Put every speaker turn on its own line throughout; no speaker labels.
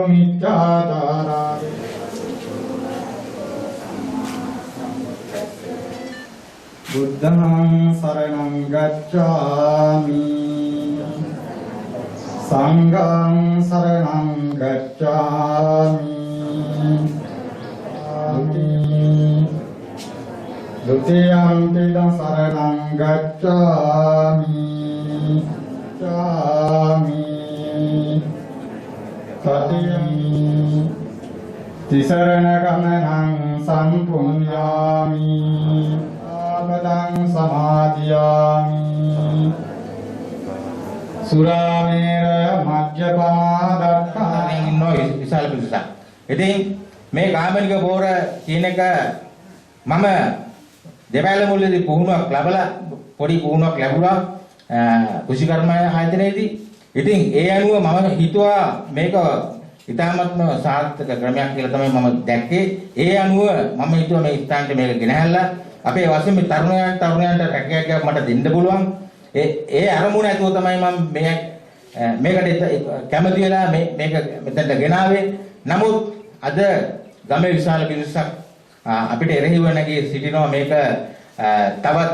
මිච්ඡාචාරා බුද්ධං සරණං ගච්ඡාමි සංඝං සරණං ගච්ඡාමි ဒုတိယံ තිදං සරණං ගච්ඡාමි තතියං තිසරණ ගමනං සම්පුඤ්ඤාමි ආපදං සමාදියාමි සුරාමේර මජ්ජපමා දක්ඛානේ ඉන්නෝ විශාල පිරිසක්. ඉතින් මේ ගාමනික බෝර කියන එක මම දෙවැල මුලදී පුහුණුවක් ලැබලා පොඩි පුහුණුවක් ලැබුණා කුෂිකර්ම ආයතනයේදී. ඉතින් ඒ අනුව මම හිතුවා මේක ඉතාමත්ම සාර්ථක ක්‍රමයක් කියලා තමයි මම දැක්කේ. ඒ අනුව මම හිතුවා මේ ස්ථානට මේක ගෙනහැල්ලා අපේ වශයෙන් මේ තරුණයන්ට රැකියාවක් මට දෙන්න පුළුවන්. ඒ අරමුණ ඇතුව තමයි මම මේකට කැමති වෙලා මේක මෙතනට ගෙනාවේ. නමුත් අද ගමේ විශාල පිරිසක් අපිට එරෙහිව නැගී සිටිනවා මේක තවත්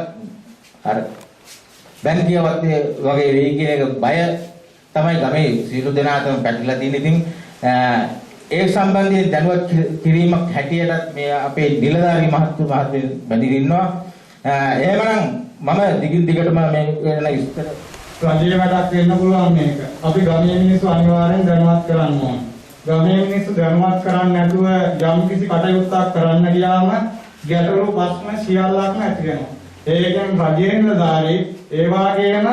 අර බැංකියවත් වගේ වෙයි කියන එක බය තමයි ගමේ සියලු දෙනාටම පැටලලා තියෙන. ඉතින් ඒ සම්බන්ධයෙන් දැනුවත් කිරීමක් හැටියටත් මේ අපේ නිලධාරී මහත්මයා බැඳින් ඉන්නවා. එහෙමනම් මම දිගින් දිගටම මේ වෙන විස්තර රජයේ වැඩක් වෙන්න පුළුවන් මේක. අපි ගමේ මිනිස්සු අනිවාර්යෙන් දැනුවත් කරන්න ඕනේ. ගමේ මිනිස්සු දැනුවත් කරන්නේ නැතුව යම් කිසි කටයුත්තක් කරන්න ගියාම ගැටලු ප්‍රශ්න සියල්ලක්ම ඇති වෙනවා. ඒකෙන් රජයේ නිලධාරී ඒ වගේම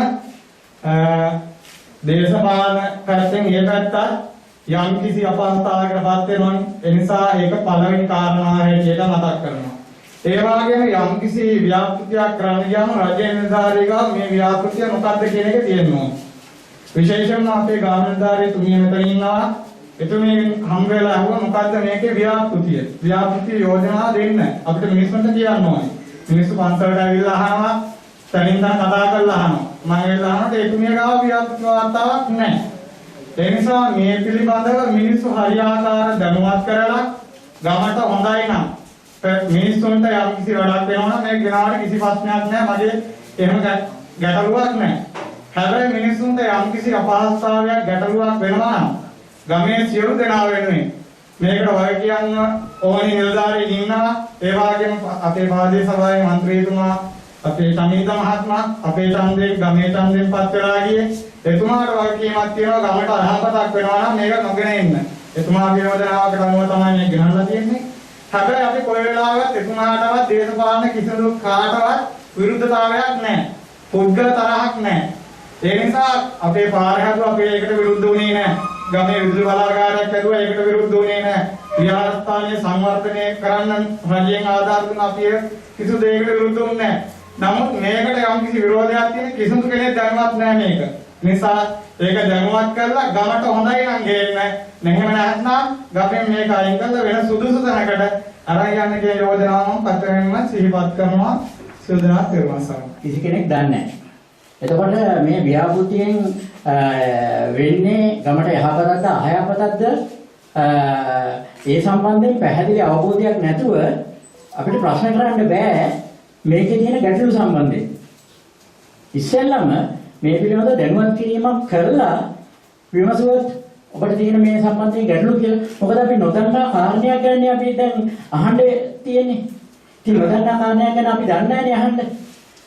දේශපාලන පැත්තෙන් ඒ පැත්ත යම් කිසි අපහසුතාවයකටපත් වෙනවනේ. ඒ නිසා ඒක පළවෙනි කාරණා හැටියට මතක් කරනවා. ඒ වගේම යම් කිසි ව්‍යාපෘතියක් කරන්න ගියාම රජයේ නිලධාරී ගාව මේ ව්‍යාපෘතිය මොකක්ද කියන එක තියෙනවා. විශේෂයෙන්ම අපේ ගාම නිලධාරී තුමිය මෙතන ඉන්නවා. එතුමිය හම් වෙලා අහුවා මොකද්ද මේකේ ව්‍යාපෘතිය. ව්‍යාපෘතිය යෝජනා දෙන්න අපිට මිනිස්සුන්ට කියන්න ඕනේ. මිනිස්සු පන්සලට ඇවිල්ලා අහනවා, තනින්ම කතා කරලා අහනවා. මම වෙලා අහනකොට එතුමිය ගාව ව්‍යාපෘති වාර්තාවක් නැහැ. ඒ නිසා මේ පිළිබඳව මිනිස්සු හරියාකාර දැනුවත් කරලා ගමට හොඳයි නම් මිනිස්සුන්ට යම් කිසි වැඩක් වෙනවා නම් මේ ගෙනාවට කිසි ප්‍රශ්නයක් නැහැ. මගේ එහෙම ගැටලුවක් නැහැ. හැබැයි මිනිස්සුන්ට යම් කිසි අපහසුතාවයක් ගැටලුවක් වෙනවා නම් ගමේ සියලු දෙනා වෙනුවෙන් මේකට වග කියන්න ඕනි නිලධාරීන් ඉන්නවා. ඒ වගේම අපේ ප්‍රාදේශීය සභාවේ മന്ത്രിතුමා අපේ සමීත මහත්මයා අපේ ඡන්දයෙන් ගමේ ඡන්දයෙන් පත් වෙලා ගියේ. එතුමාට වග කීමක් තියෙනවා ගමට අහපතක් වෙනවා නම් මේක නොගෙන ඉන්න. එතුමාගේ යෝජනාවකට අනුව තමයි මේ ගෙනල්ලා තියෙන්නේ. හැබැයි අපි කොයි වෙලාවකත් එතුමාටවත් දේශපාලන කිසිදු කාටවත් විරුද්ධතාවයක් නැහැ. පුද්ගල තරහක් නැහැ. ඒ නිසා අපේ පාර හැදුවා අපේ ඒකට විරුද්ධ වුණේ නැහැ. ගමේ විදුලි බලාගාරයක් ඇදුවා ඒකට විරුද්ධ වුණේ නැහැ. විහාරස්ථානයේ සංවර්ධනය කරන්න රජයෙන් ආධාර දුන්න අපි කිසිදු දෙයකට විරුද්ධ වුණේ නැහැ. නමුත් මේකට යම් කිසි විරෝධයක් තියෙන කිසිදු කෙනෙක් දැනුවත් නැහැ මේක. නිසා ඒක දැනුවත් කරලා ගමට හොඳයි නම් ගේන්න. නැහෙම නැත්නම් ගමෙන් මේක අයින් කරලා වෙන සුදුසු තැනකට අරන් යන්න කියන යෝජනාව මම පතරෙන්ම සිහිපත් කරනවා. සුදුනා තේරුම්සම්.
කිසි කෙනෙක් දන්නේ නැහැ. එතකොට මේ ව්‍යාපෘතියෙන් වෙන්නේ ගමට යහපතක්ද අයහපතක්ද ඒ සම්බන්ධයෙන් පැහැදිලි අවබෝධයක් නැතුව අපිට ප්‍රශ්න කරන්න බෑ මේකේ තියෙන ගැටලු සම්බන්ධයෙන්. ඉස්සෙල්ලම මේ පිළිබඳව දැනුවත් කිරීමක් කරලා විමසුවොත් ඔබට තියෙන මේ සම්බන්ධයෙන් ගැටලු කියලා. මොකද අපි නොදන්නා කාරණයක් ගැන අපි දැන් අහන්න තියෙන්නේ. ඉතින් නොදන්නා කාරණයක් ගැන අපි දන්නේ නැහැ අහන්න.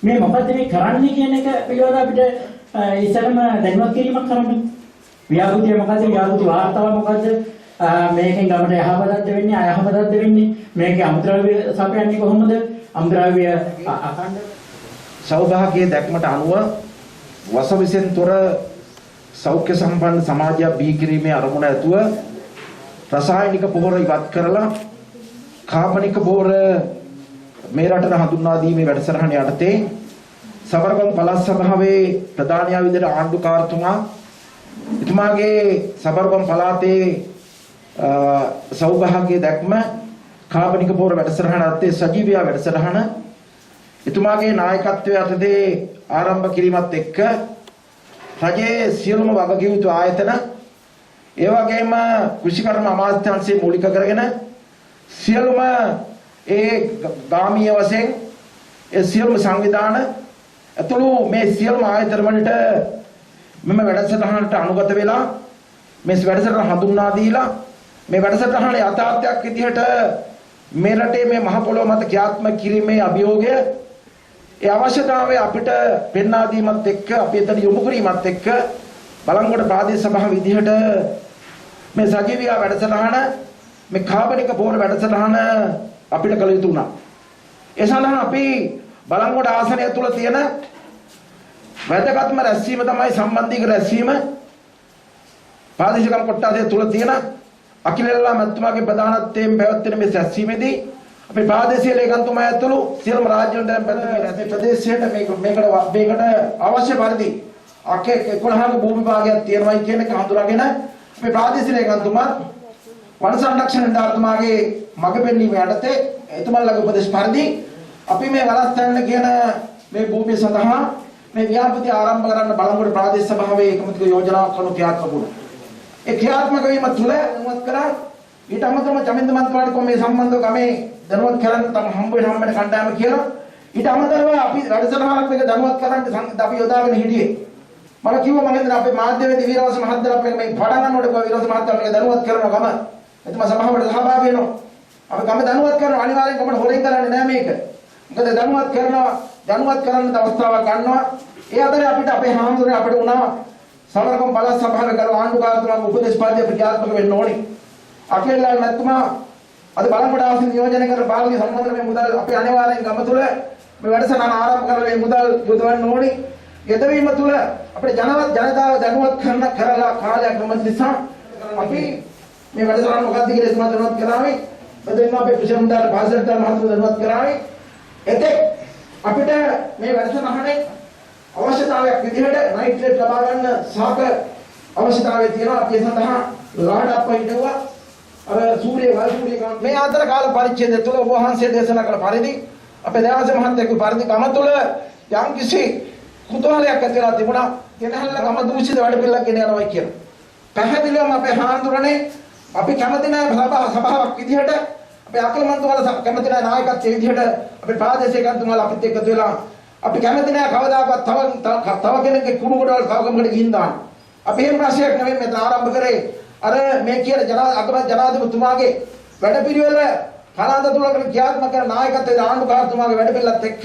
මේ මොකද්ද මේ කරන්නේ කියන එක පිළිබඳව අපිට ඉස්සරම දැනුවත් කිරීමක් කරන්න. ව්‍යාපෘතිය මොකද්ද? ව්‍යාපෘති වාර්තාව මොකද්ද? මේකෙන් ගමට යහපතක්ද වෙන්නේ අයහපතක්ද වෙන්නේ? මේකේ අමුද්‍රව්‍ය සපයන්නේ කොහොමද? අමුද්‍රව්‍ය අඛණ්ඩ
සෞභාග්‍යයේ දැක්මට අනුව වසවිසෙන් තොර සෞඛ්‍ය සම්පන්න සමාජයක් බිහි කිරීමේ අරමුණ ඇතුව රසායනික පොහොර ඉවත් කරලා කාබනික පොහොර මේ රටට හඳුන්වා දීමේ වැඩසටහන යටතේ සබරගම් පළාත් සභාවේ ප්‍රධානියා විදිහට ආණ්ඩුකාරතුමා එතුමාගේ සබරගම් පළාතේ සෞභාග්‍ය දැක්ම කාබනික පොහොර වැඩසටහන යටතේ සජීවී වැඩසටහන එතුමාගේ නායකත්වයේ යටතේ ආරම්භ කිරීමත් එක්ක රජයේ සියලුම වගකිව යුතු ආයතන ඒ වගේම කෘෂිකර්ම අමාත්‍යාංශයේ මූලික කරගෙන සියලුම ඒ ගාමීය වශයෙන් ඒ සියලුම සංවිධාන ඇතුළු මේ සියලුම ආයතන වලට මෙම වැඩසටහනට අනුගත වෙලා මේ වැඩසටහන හඳුන්වා දීලා මේ වැඩසටහන යථාර්ථයක් විදිහට මේ රටේ මේ මහ පොළොව මත ක්‍රියාත්මක කිරීමේ අභියෝගය ඒ අවශ්‍යතාවය අපිට පෙන්වා දීමත් එක්ක අපි එතන යොමු කිරීමත් එක්ක බලංගොඩ ප්‍රාදේශ සභාව විදිහට මේ සජීවී වැඩසටහන මේ කාබනික පෝර වැඩසටහන අපිට කළ යුතු වුණා. ඒ සඳහා අපි බලංගොඩ ආසනය තුල තියෙන වැදගත්ම රැස්වීම තමයි සම්බන්ධීක රැස්වීම. ප්‍රාදේශික කොට්ටාසය තුල තියෙන අකිලෙල්ලා මැතිතුමාගේ ප්‍රධානත්වයෙන් පැවැත්වෙන මේ රැස්වීමේදී අපේ ප්‍රාදේශීය ලේකම්තුමා ඇතුළු සියලුම රාජ්‍ය වලට පැවැත්වෙන ප්‍රදේශයට මේකට අවශ්‍ය පරිදි අකේ 11ක භූමි භාගයක් තියෙනවායි කියන එක හඳුනාගෙන මේ ප්‍රාදේශීය ලේකම්තුමා වන සංරක්ෂණ නිලධාරිතුමාගේ මඟ පෙන්වීම යටතේ එතුමාලගේ උපදේශ පරිදි අපි මේ වලස්සන්න කියන මේ භූමිය සඳහා මේ ව්‍යාපෘති ආරම්භ කරන්න බලංගොඩ ප්‍රාදේශ සභාවේ එකමුතුක යෝජනාවක් කරනු ක්‍රියාත්මක වුණා. ඒ ක්‍රියාත්මක වීම තුළ අනුමත කරා ඊට අමතරව චමින්ද මන්ත්‍රාලයට කො මේ සම්බන්ධව ගමේ දැනුවත් කරන්න තම හම්බ වෙන කණ්ඩායම කියලා ඊට අමතරව අපි වැඩසටහනක් මේක දැනුවත් කරන්න අපි යොදාගෙන හිටියේ. මම කිව්වා මම හිතන අපේ මාධ්‍යවේදී වීරවංශ මහත්තයාට මේ පටන් ගන්නකොට වීරවංශ මහත්තයා මේක දැනුවත් කරනවා ගම. එතුමා සභාවට සහභාගී වෙනවා. අපි ගම දැනුවත් කරනවා අනිවාර්යෙන් ගමට හොරෙන් කරන්නේ නැහැ මේක. මොකද දැනුවත් කරන්න අවස්ථාවක් ගන්නවා. ඒ අතරේ අපිට අපේ හාමුදුරනේ අපිට උනා සමරකම් පළාත් සභාවේ කර ආණ්ඩුකාරතුමාගේ උපදේශ පරිදි ක්‍රියාත්මක වෙන්න ඕනේ. අකේලා නැත්තුමා අද බලංගොඩ ආසන නියෝජනය කර පාලනය සම්බන්ධ මේ මුදල් අපි අනිවාර්යෙන් ගම තුල මේ වැඩසටහන ආරම්භ කරලා මේ මුදල් යොදවන්න ඕනේ. යෙදවීම තුල අපේ ජනතාව දැනුවත් කරලා කාලයක් ගමන් නිසා අපි මේ වැඩසටහන මොකක්ද කියලා ඉස්මතු දැනුවත් කරාමි. බදෙන්න අපේ ප්‍රශම්දාර පාසල්තර මහත්මයා දැනුවත් කරාමි. එතෙක් අපිට මේ වැඩසටහනේ අවශ්‍යතාවයක් විදිහට නයිට්‍රේට් ලබා ගන්න සාක අවශ්‍යතාවය තියෙනවා. අපි ඒ සඳහා ලාඩප්ප හිටුවා. අර සූර්ය මේ අතර කාල පරිච්ඡේදය තුළ ඔබ වහන්සේ දේශනා කළ පරිදි අපේ දේවාස මහත්තයාගේ පරිදි ගම තුළ යම්කිසි කුතුහලයක් ඇති වෙලා තිබුණා. කෙනහල්ල ගම දූෂිත වැඩ පිළිලක් ගෙන යනවා කියන. පැහැදිලිවම අපේ හාමුදුරනේ අපි කැමති නැහැ සභාවක් විදිහට අපේ අකලමන්තුමාලා කැමති නැහැ නායකත්වයේ විදිහට අපේ ප්‍රාදේශීය කන්තුමාලා අපිත් එක්ක එකතු වෙලා අපි කැමති නැහැ කවදාකවත් තව කෙනෙක්ගේ කුණු ගොඩවල් තවකමකට ගිහින් දාන්න. අපි එහෙම ප්‍රශ්නයක් නෙවෙයි මෙතන ආරම්භ කරේ. අර මේ කියන ජනාධිපතිතුමාගේ වැඩපිළිවෙල කලාන්ත තුලකට ක්‍රියාත්මක කරන නායකත්වයේ ආණ්ඩුකාරතුමාගේ වැඩපිළිවෙලත් එක්ක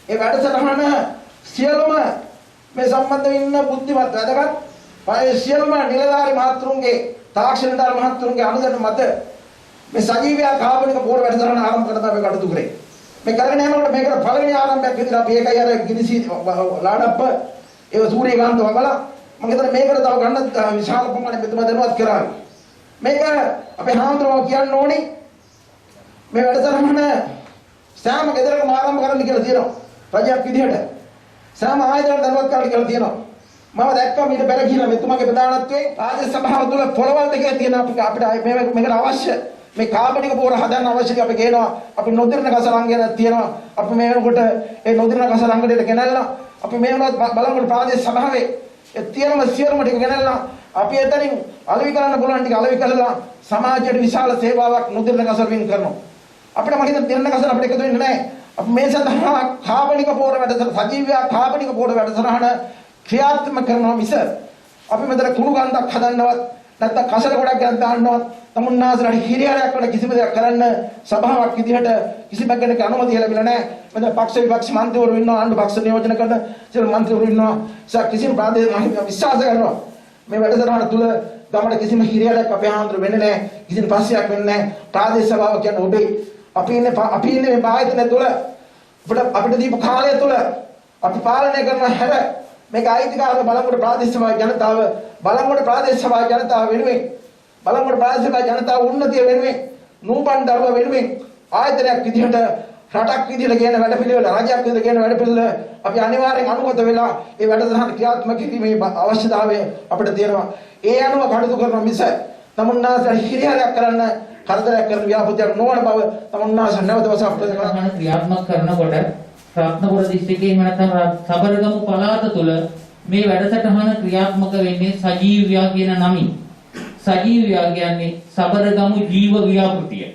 ඒ වැඩසටහන සියලුම මේ සම්බන්ධ ඉන්න බුද්ධිමත් වැඩගත් සියලුම නිලධාරි මහතුරුන්ගේ තාක්ෂණ නිලධාරි මහතුරුන්ගේ අනුදැනුම මත මේ සජීවී කාබනික පෝර වැඩසටහන ආරම්භ කරන අපි කටයුතු කරේ. මේ කරගෙන යනකොට මේකට පළවෙනි ආරම්භයක් විදිහට අපි ඒකයි අර ගිනිසි ලාඩප්ප ඒ සූර්යකාන්ත වගලා මම හිතන්නේ මේකට තව ගන්න විශාල ප්‍රමාණයක් මෙතුමා දැනුවත් කරා. මේක අපේ හාමුදුරුවෝ කියන්න ඕනි මේ වැඩසටහන සෑම ගෙදරකම ආරම්භ කරන්න කියලා තියෙනවා. රජයක් විදිහට සෑම ආයතනයක් දැනුවත් කරන්න කියලා තියෙනවා. මම දැක්කා ඊට පෙර කියලා මෙතුමාගේ ප්‍රධානත්වයෙන් රාජ්‍ය සභාව තුළ පොළවල් දෙකේ තියෙන අපිට මේකට අවශ්‍ය මේ කාබනික පෝර හදන්න අවශ්‍යයි අපි කියනවා. අපි නොදිරණ කසලංගන තියෙනවා. අපි මේ වෙනකොට ඒ නොදිරණ කසලංගනයට ගෙනල්ලා අපි මේ වුණත් බලංගොඩ ප්‍රාදේශ සභාවේ ඒ තියෙනම සියලුම ටික ගෙනල්ලා අපි එතනින් අලෙවි කරන්න පුළුවන් ටික අලෙවි කරලා සමාජයට විශාල සේවාවක් නොදිරණ කසලින් කරනවා. අපිට මම හිතන දිරණ කසල අපිට එකතු වෙන්නේ නැහැ. අපි මේ සඳහා කාබනික පෝර වැඩසටහන සජීවී කාබනික පෝර වැඩසටහන ක්‍රියාත්මක කරනවා මිස අපි මෙතන කුණු ගන්ධක් හදන්නවත් නැත්නම් කසල ගොඩක් ගන්න දාන්නවත් තමුන්නාසලට හිරියාරයක් වල කිසිම දෙයක් කරන්න සභාවක් විදිහට කිසිම කෙනෙක් අනුමැතිය ලැබිලා නැහැ. මෙතන පක්ෂ විපක්ෂ මන්ත්‍රීවරු ඉන්නවා, ආණ්ඩු පක්ෂ නියෝජන කරන සියලු මන්ත්‍රීවරු ඉන්නවා. කිසිම ප්‍රාදේශීය විශ්වාස කරනවා මේ වැඩසටහන තුල ගමට කිසිම හිරියාරයක් අපේ ආන්දර වෙන්නේ නැහැ. කිසිම පස්සයක් වෙන්නේ නැහැ. ප්‍රාදේශ සභාව කියන්නේ ඔබේ අපි ඉන්නේ මේ ආයතන තුල අපිට දීපු කාලය තුල අපි පාලනය කරන හැර මේක අයිතිකාරව බලංගොඩ ප්‍රාදේශ සභාවේ ජනතාව බලංගොඩ ප්‍රාදේශ සභාවේ ජනතාව වෙනුවෙන් බලංගොඩ ප්‍රාදේශ සභාවේ ජනතාව උන්නතිය වෙනුවෙන් නූපන් දරුව වෙනුවෙන් ආයතනයක් විදිහට රටක් විදිහට කියන වැඩපිළිවෙල රාජ්‍යයක් විදිහට කියන වැඩපිළිවෙල අපි අනිවාර්යෙන් අනුගත වෙලා ඒ වැඩසටහන ක්‍රියාත්මක කිරීමේ අවශ්‍යතාවය අපිට තියෙනවා. ඒ අනුව කටයුතු කරන මිස තමුන්නාසට හිරියාරයක් කරන්න කරදරයක් කරන ව්‍යාපෘතියක් නොවන බව තමුන්නාස නැවත වසක්
ක්‍රියාත්මක කරනකොට රත්නපුර දිස්ත්‍රික්කයේ නැත්නම් සබරගමු පළාත තුල මේ වැඩසටහන ක්‍රියාත්මක වෙන්නේ සජීව්‍යා කියන නමින්. සජීවයා කියන්නේ සබරගමු ජීව ව්‍යාපෘතිය.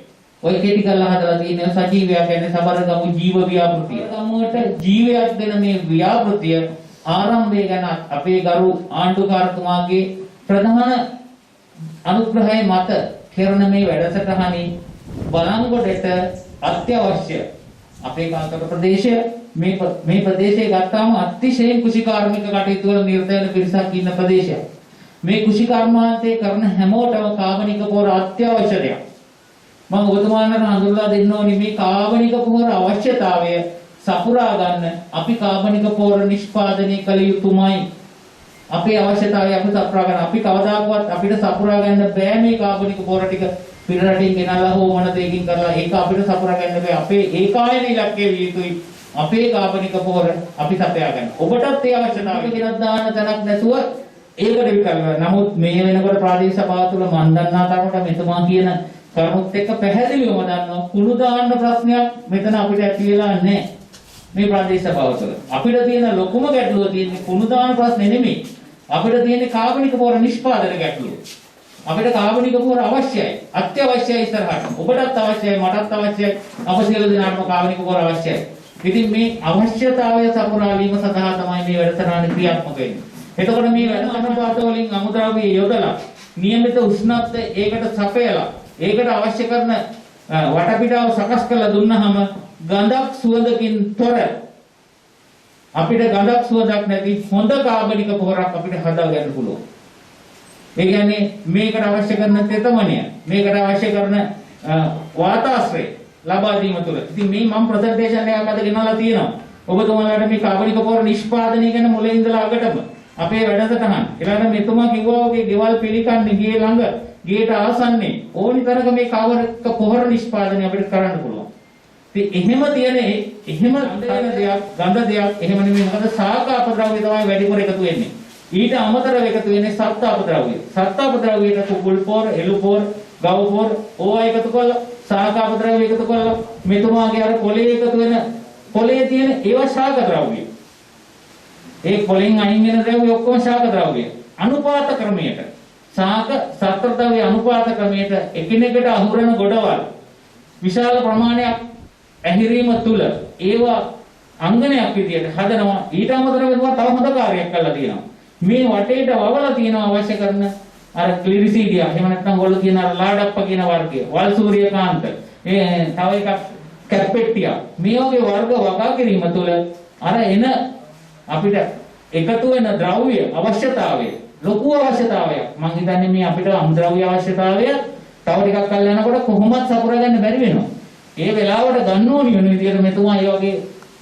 ඔය කෙටි කරලා හදලා තියෙන සජීවයා කියන්නේ සබරගමු ජීව ව්‍යාපෘතිය. ගමුවට ජීවයක් දෙන මේ ව්‍යාපෘතිය ආරම්භය ගැන අපේ ගරු ආණ්ඩුකාරතුමාගේ ප්‍රධාන අනුග්‍රහය මත කරන මේ වැඩසටහනේ බලංගොඩට අත්‍යවශ්‍ය අපේ කාන්තර ප්‍රදේශය මේ ප්‍රදේශය ගත්තාම අතිශයින් කුෂිකාර්මික කටයුතු වල නිරත වෙන පිරිසක් ඉන්න ප්‍රදේශයක්. මේ කුෂිකර්මාන්තය කරන හැමෝටම කාබනික පොහොර අත්‍යවශ්‍ය දෙයක්. මම ඔබතුමාලට හඳුන්වා දෙන්න ඕනි මේ කාබනික පොහොර අවශ්‍යතාවය සපුරා ගන්න අපි කාබනික පොහොර නිෂ්පාදනය කළ යුතුමයි. අපේ අවශ්‍යතාවය අපි සපුරා ගන්න. අපි කවදාකවත් අපිට සපුරා ගන්න බෑ මේ කාබනික පොහොර ටික පිටරටින් ගෙනල්ලා හෝ මොන දෙයකින් කරලා ඒක අපිට සපුරා ගන්න බෑ. අපේ ඒකායන ඉලක්කය විය යුතුයි. අපේ කාබනික පොහොර අපි සපයා ගන්න. ඔබටත් ඒ අවශ්‍යතාවය ගෙනත් දාන්න තැනක් නැතුව ඒකට විකල්ප. නමුත් මේ වෙනකොට ප්‍රාදේශීය සභාව තුළ මන් දන්නා තරමට මෙතුමා කියන කරුණුත් එක්ක පැහැදිලිවම දන්නවා කුණු දාන්න ප්‍රශ්නයක් මෙතන අපිට ඇති වෙලා නැහැ. මේ ප්‍රාදේශීය සභාව තුළ අපිට තියෙන ලොකුම ගැටලුව තියෙන්නේ කුණු දාන ප්‍රශ්නේ නෙමෙයි. අපිට තියෙන්නේ කාබනික පොහොර නිෂ්පාදන ගැටලුව. අපිට කාබනික පොහොර අවශ්‍යයි. අත්‍යවශ්‍යයි ඉස්සරහට. ඔබටත් අවශ්‍යයි, මටත් අවශ්‍යයි. අප සියලු දෙනාටම කාබනික පොහොර අවශ්‍යයි. ඉතින් මේ අවශ්‍යතාවය සපුරාලීම සඳහා තමයි මේ වැඩසටහන ක්‍රියාත්මක වෙන්නේ. එතකොට මේ වැඩසටහන පාත වලින් අමුද්‍රව්‍ය යොදලා නියමිත උෂ්ණත්වය ඒකට සපයලා ඒකට අවශ්‍ය කරන වටපිටාව සකස් කරලා දුන්නාම ගඳක් සුවඳකින් තොර අපිට ගඳක් සුවඳක් නැති හොඳ කාබනික පොහොරක් අපිට හදාගන්න පුළුවන්. ඒ කියන්නේ මේකට අවශ්‍ය කරන තෙතමනය, මේකට අවශ්‍ය කරන වාතාශ්‍රය ලබා දීම තුළ. ඉතින් මේ මම ප්‍රසන්ටේෂන් එකක් අද ගෙනල්ලා තියෙනවා. ඔබතුමාලාට මේ කාබනික පොහොර නිෂ්පාදනය ගැන මුලින් ඉඳලා අගටම අපේ වැඩසටහන. ඊළඟට මෙතුමා කිව්වා වගේ ගෙවල් පිළිකන්නේ ගේ ළඟ, ගේට ආසන්නේ ඕනි තරක මේ කාබනික පොහොර නිෂ්පාදනය අපිට කරන්න පුළුවන්. ඉතින් එහෙම තියෙන එහෙම ගඳ දෙයක් එහෙම නෙමෙයි. මොකද ශාක අපද්‍රව්‍ය තමයි වැඩිපුර එකතු වෙන්නේ. ඊට අමතරව එකතු වෙන්නේ සත්ව අපද්‍රව්‍ය. සත්ව අපද්‍රව්‍යයට කුකුල් පොර, එළු පොර, ගව් පොර ඕවා එකතු කරලා ශාක අපද්‍රව්‍ය එකතු කරලා මෙතුමාගේ අර පොලේ එකතු වෙන පොලේ තියෙන ඒවා ශාක ද්‍රව්‍ය. ඒ පොලෙන් අයින් වෙන ද්‍රව්‍ය ඔක්කොම ශාක ද්‍රව්‍ය. අනුපාත ක්‍රමයට ශාක සත්ව ද්‍රව්‍ය අනුපාත ක්‍රමයට එකිනෙකට අහුරන ගොඩවල් විශාල ප්‍රමාණයක් ඇහිරීම තුල ඒවා අංගනයක් විදියට හදනවා. ඊට අමතරව ඒවා තව හොඳ කාර්යයක් කරලා තියෙනවා. මේ වටේට වවලා තියෙනවා අවශ්‍ය කරන අර ක්ලිරිසීඩියා එහෙම නැත්නම් ඔයගොල්ලෝ කියන අර ලාඩප්ප කියන වර්ගය, වල් සූර්යකාන්ත, තව එකක් කැප්පෙට්ටියා. මේ වගේ වර්ග වගා කිරීම තුළ අර එන අපිට එකතු වෙන ද්‍රව්‍ය අවශ්‍යතාවය ලොකු අවශ්‍යතාවයක්. මම හිතන්නේ මේ අපිට අමුද්‍රව්‍ය අවශ්‍යතාවය තව ටිකක් කල් යනකොට කොහොමවත් සපුරා ගන්න බැරි වෙනවා. ඒ වෙලාවට ගන්න ඕනි වෙන විදිහට මෙතුමා ඒ වගේ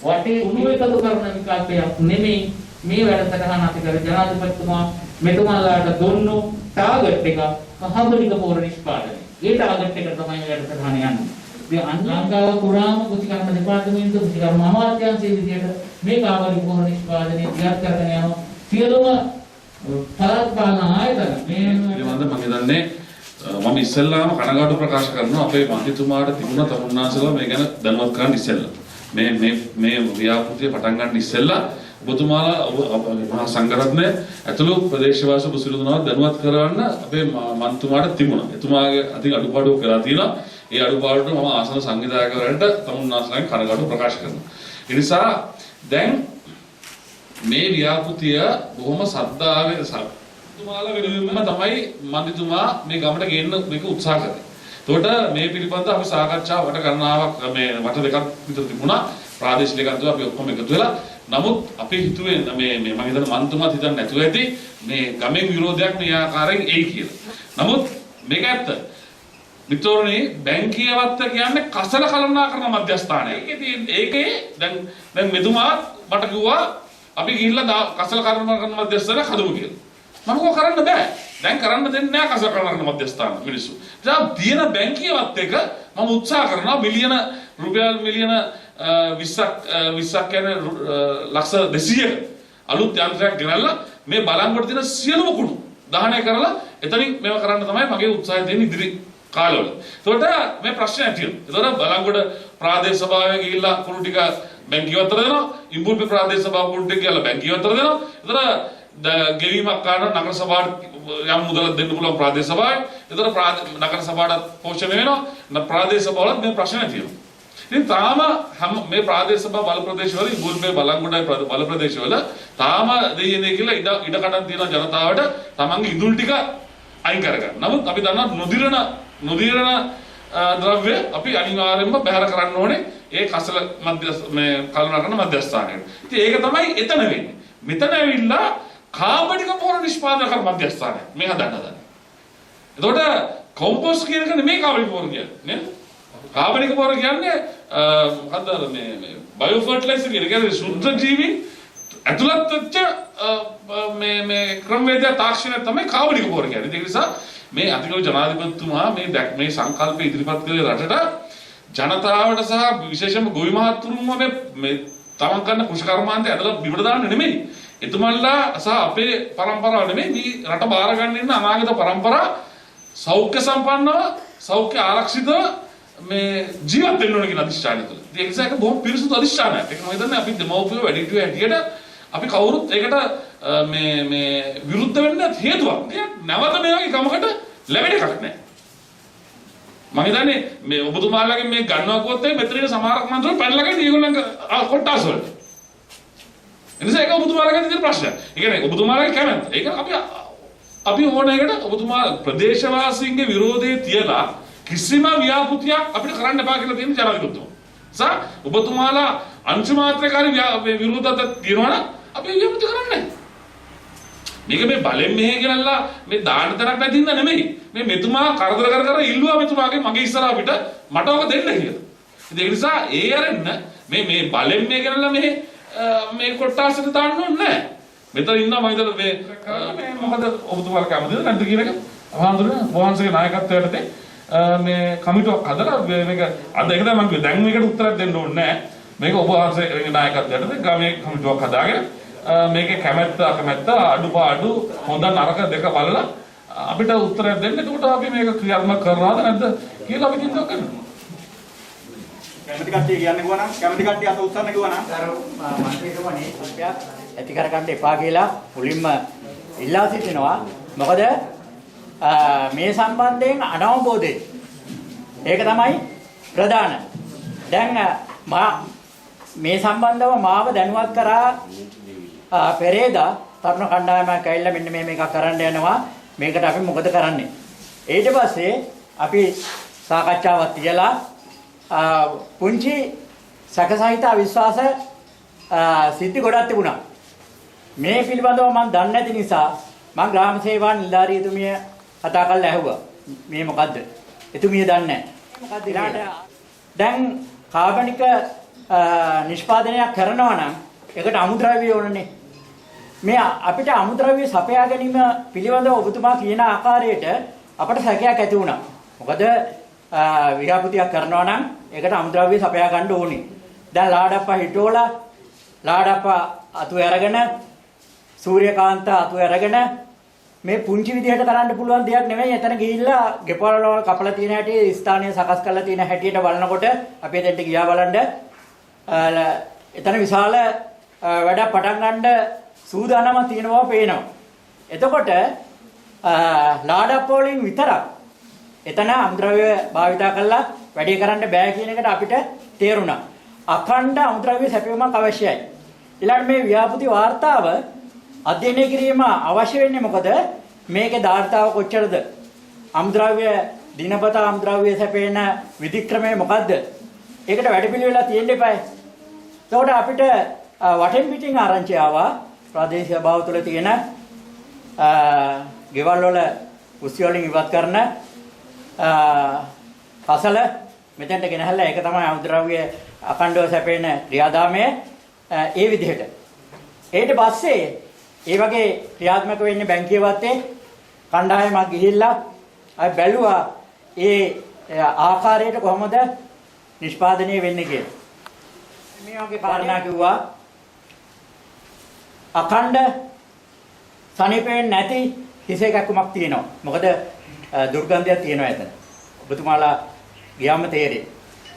වටේ උණු එකතු කරන විකල්පයක් නෙමෙයි මේ වැඩසටහන අපි කර ජනාධිපතිතුමා මෙතුමාලාට දුන්නු ටාගට් එක කාබනික පොහොර නිෂ්පාදනය. ඒ ටාගට් එක තමයි මේ වැඩසටහන යන්නේ. ඉතින් ලංකාව පුරාම කුෂිකර්ම දෙපාර්තමේන්තුව කුෂිකර්ම අමාත්‍යාංශයේ විදිහට මේ කාබනික පොහොර නිෂ්පාදනය ක්‍රියාත් කරගෙන යනවා. සියලුම පළාත් පාලන ආයතන මේ
මම හිතන්නේ මම ඉස්සෙල්ලාම කනගාටු ප්‍රකාශ කරනවා අපේ මන්ත්‍රීතුමාට තිබුණ තරුණාසලා මේ ගැන දැනුවත් කරන්න ඉස්සෙල්ලා මේ ව්‍යාපෘතිය පටන් ගන්න ඉස්සෙල්ලා ඔබතුමාලා මහා සංඝරත්නය ඇතුළු ප්‍රදේශවාසී බුසිරුදුනාව දැනුවත් කරවන්න අපේ මන්ත්‍රීතුමාට තිබුණා. එතුමාගේ අති අඩුපාඩු කරලා තියෙනවා. ඒ අඩුපාඩුට මම ආසන සංවිධායකවරන්ට තමුන්නාසලෙන් කනගාටු ප්‍රකාශ කරනවා. ඒ නිසා දැන් මේ ව්‍යාපෘතිය බොහොම සද්ධාවේ තුමාලා වෙනුවෙන්ම තමයි මන්ත්‍රීතුමා මේ ගමට ගේන්න මේක උත්සාහ කරේ. එතකොට මේ පිළිබඳව අපි සාකච්ඡාවට කරනාවක් මේ වට දෙකක් විතර තිබුණා. ප්‍රාදේශීය ලේකම්තුමා අපි ඔක්කොම එකතු වෙලා. නමුත් අපි හිතුවේ මේ මම හිතන මන්ත්‍රීතුමාත් හිතන්නේ නැතුව ඇති මේ ගමෙන් විරෝධයක් මේ ආකාරයෙන් එයි කියලා. නමුත් මේක ඇත්ත. විතෝරණේ බැංකියවත්ත කියන්නේ කසල කළමනාකරන මධ්‍යස්ථානය. ඒකේ දැන් මෙතුමා මට කිව්වා අපි ගිහිල්ලා කසල කළමනාකරන මධ්‍යස්ථානය හදමු කියලා. මම කෝ කරන්න බෑ. දැන් කරන්න දෙන්නේ නැහැ කසල කළමනාකරන මධ්‍යස්ථාන මිනිස්සු. දැන් දින බැංකියවත් එක මම උත්සාහ කරනවා රුපියල් මිලියන 20ක් කියන්නේ ලක්ෂ 200ක අලුත් යන්ත්‍රයක් ගෙනල්ලා මේ බලංගොඩ තියෙන සියලුම කුණු දහනය කරලා එතනින් මේව කරන්න තමයි මගේ උත්සාහය තියෙන්නේ ඉදිරි කාලවල. ඒකට මේ ප්‍රශ්නයක් තියෙනවා. ඒතකොට බලංගොඩ ප්‍රාදේශ සභාවේ ගිහිල්ලා කුණු ටික බැංකියවත්තට දෙනවා. ඉඹුල්පේ ප්‍රාදේශ සභාව කුණු ටික ගිහලා බැංකියවත්තට දෙනවා. ඒතකොට ගෙවීමක් කරන නගර සභාවට යම් මුදලක් දෙන්න පුළුවන් ප්‍රාදේශ සභාවයි. ඒතර නගර සභාවට පෝෂණය වෙනවා. ප්‍රාදේශ සභාවලත් මේ ප්‍රශ්න තියෙනවා. ඉතින් තාම මේ ප්‍රාදේශ සභා බල ප්‍රදේශවල ඉබුල්පේ බලංගොඩයි බල ප්‍රදේශවල තාම දෙයියනේ කියලා ඉඩ කඩන් තියෙන ජනතාවට තමන්ගේ ඉදුල් ටික අයින් කරගන්න. නමුත් අපි දන්නවා නොදිරණ ද්‍රව්‍ය අපි අනිවාර්යයෙන්ම බැහැර කරන්න ඕනේ ඒ කසල මේ කලුණා කරන මධ්‍යස්ථානයේ. ඉතින් ඒක තමයි එතන වෙන්නේ. මෙතන ඇවිල්ලා කාබනික පොර නිෂ්පාදනය කරන මධ්‍යස්ථානය මේ හදන්න. එතකොට කොම්පෝස්ට් කියන එක නෙමෙයි කාබනික පොර කියන්නේ නේද? කාබනික පොර කියන්නේ මොකද්ද මේ බයෝ ෆර්ටිලයිසර් කියන්නේ සුද්ධ ජීවි ඇතුළත් වෙච්ච මේ ක්‍රමවේද තාක්ෂණය තමයි කාබනික පොර කියන්නේ. ඒ නිසා මේ අතිගෞරව ජනාධිපතිතුමා මේ සංකල්ප ඉදිරිපත් කළේ රටට ජනතාවට සහ විශේෂයෙන්ම ගොවි මහත්තුරුන්ව මේ තමන් කරන කුෂ්කර්මාන්තය ඇදලා බිමට දාන්න නෙමෙයි. එතුමන්ලා සහ අපේ પરම්පරාව නෙමෙයි මේ රට බාර ගන්න ඉන්න අනාගත પરම්පරාව සෞඛ්‍ය සම්පන්නව සෞඛ්‍ය ආරක්ෂිතව මේ ජීවත් වෙන්න ඕන කියන අදිෂ්ඨානය තුළ. ඒ නිසා ඒක බොහොම පිරිසුදු අදිෂ්ඨානයක්. ඒක මම හිතන්නේ අපි දෙමව්පියෝ වැඩිහිටියෝ හැටියට අපි කවුරුත් ඒකට මේ විරුද්ධ වෙන්න හේතුවක්. නැවත මේ වගේ කමකට ලැබෙන එකක් නැහැ. මම හිතන්නේ මේ ඔබතුමාලගෙන් මේ ගන්නවා කිව්වොත් මෙතන ඉන්න සමහරක් මන්ත්‍රෝ පැනලා ගන්නේ ඒගොල්ලන්ගේ කොටස් වලට. එනිසා ඒක ඔබතුමාලගෙන් තියෙන ප්‍රශ්නයක්. ඒ කියන්නේ ඔබතුමාලගේ කැමැත්ත. ඒක අපි ඕන එකට ඔබතුමා ප්‍රදේශවාසීන්ගේ විරෝධය තියලා කිසිම ව්‍යාපෘතියක් අපිට කරන්න එපා කියලා තියෙන ජනාධිපතිතුමා. සා ඔබතුමාලා අංශු මාත්‍රකාරී විරෝධයක් තියනවා නම් අපි ව්‍යාපෘති කරන්නේ නැහැ. මේක මේ බලෙන් මෙහෙ ගෙනල්ලා මේ දාන්න තරක් නැති ඉඳ නෙමෙයි. මේ මෙතුමා කරදර කර ඉල්ලුවා මෙතුමාගේ මගේ ඉස්සරහ අපිට මට ඔක දෙන්න කියලා. ඉතින් ඒ නිසා ඒ අරන්න මේ බලෙන් මේ ගෙනල්ලා මේ කොට්ටාසෙට දාන්න ඕනේ නැහැ. මෙතන ඉන්නවා මම හිතලා මේ මොකද ඔබතුමාලා කැමතිද නැද්ද කියන එක අහඳුන වහන්සේගේ නායකත්වයට මේ කමිටුවක් හදලා මේක අද ඒක තමයි මම කිව්වේ. දැන් මේකට උත්තරයක් දෙන්න ඕනේ නැහැ. මේක ඔබ වහන්සේගේ නායකත්වයට ගමේ කමිටුවක් හදාගෙන මේකේ කැමැත්ත අකමැත්ත අඩුපාඩු හොඳ නරක දෙක බලලා අපිට උත්තරයක් දෙන්න. එතකොට අපි මේක ක්‍රියාත්මක කරනවද නැද්ද කියලා අපි චින්තා කරනවා.
කැමති කට්ටිය කියන්නේ ගුවා නම් කැමති කට්ටිය අත උස්සන්න ගුවා නම්
මන්ත්‍රීතුමනි සත්‍යයක් ඇති කරගන්න එපා කියලා මුලින්ම ඉල්ලා සිටිනවා. මොකද මේ සම්බන්ධයෙන් අනවබෝධය ඒක තමයි ප්‍රධාන. දැන් මේ සම්බන්ධව මාව දැනුවත් කරා පෙරේදා තරුණ කණ්ඩායමක් ඇවිල්ලා මෙන්න මේක කරන්න යනවා. මේකට අපි මොකද කරන්නේ? ඊට පස්සේ අපි සාකච්ඡාවක් තියලා පුංචි සැකසහිත අවිශ්වාස සිද්ධි ගොඩක් තිබුණා. මේ පිළිබඳව මම දන්නේ නැති නිසා මම ග්‍රාම සේවා නිලධාරියතුමිය කතා කරලා ඇහුවා. මේ මොකද්ද? එතුමිය දන්නේ නැහැ. දැන් කාබනික නිෂ්පාදනයක් කරනවා නම් ඒකට අමුද්‍රව්‍ය ඕනනේ. මේ අපිට අමුද්‍රව්‍ය සපයා ගැනීම පිළිබඳව ඔබතුමා කියන ආකාරයට අපට සැකයක් ඇති වුණා. මොකද ව්‍යාපෘතියක් කරනවා නම් ඒකට අමුද්‍රව්‍ය සපයා ගන්න ඕනේ. දැන් ලාඩප්පා හිටෝලා ලාඩප්පා අතු අරගෙන සූර්යකාන්ත අතු අරගෙන මේ පුංචි විදිහට කරන්න පුළුවන් දෙයක් නෙමෙයි. එතන ගිහිල්ලා ගෙපවල වල කපලා තියෙන හැටි ස්ථානීය සකස් කරලා තියෙන හැටියට බලනකොට අපි එතෙන්ට ගියා බලන්න එතන විශාල වැඩ පටන් ගන්න සූදානමක් තියෙන බව පේනවා. එතකොට ලාඩප්ප වලින් විතරක් එතන අමුද්‍රව්‍ය භාවිතා කරලා වැඩේ කරන්න බෑ කියන එකට අපිට තේරුණා. අඛණ්ඩ අමුද්‍රව්‍ය සැපයීමක් අවශ්‍යයි. ඊළඟ මේ ව්‍යාපෘති වාර්තාව අධ්‍යයනය කිරීම අවශ්‍ය වෙන්නේ මොකද? මේකේ දාර්ථාව කොච්චරද? අමුද්‍රව්‍ය දිනපතා අමුද්‍රව්‍ය සැපේන විධික්‍රමය මොකද්ද? ඒකට වැඩපිළිවෙලක් තියෙන්න එපායි. එතකොට අපිට වටෙන් පිටින් ආරංචි ආවා ප්‍රාදේශීය භාව තුළ තියෙන ගෙවල් වල කුස්සිය වලින් ඉවත් කරන කසල මෙතෙන්ට ගෙනහැල්ලා ඒක තමයි අමුද්‍රව්‍ය අඛණ්ඩව සැපේන ක්‍රියාදාමය ඒ විදිහට. ඊට පස්සේ ඒ වගේ ක්‍රියාත්මක වෙන්නේ බැංකියවත්තේ කණ්ඩායමක් ගිහිල්ලා අය බැලුවා ඒ ආකාරයට කොහොමද නිෂ්පාදනය වෙන්නේ කියලා. මේ වගේ කාරණා කිව්වා අඛණ්ඩ සනීපෙන්නේ නැති හිසේ කැක්කුමක් තියෙනවා. මොකද දුර්ගන්ධයක් තියෙනවා එතන. ඔබතුමාලා ගියාම තේරෙයි.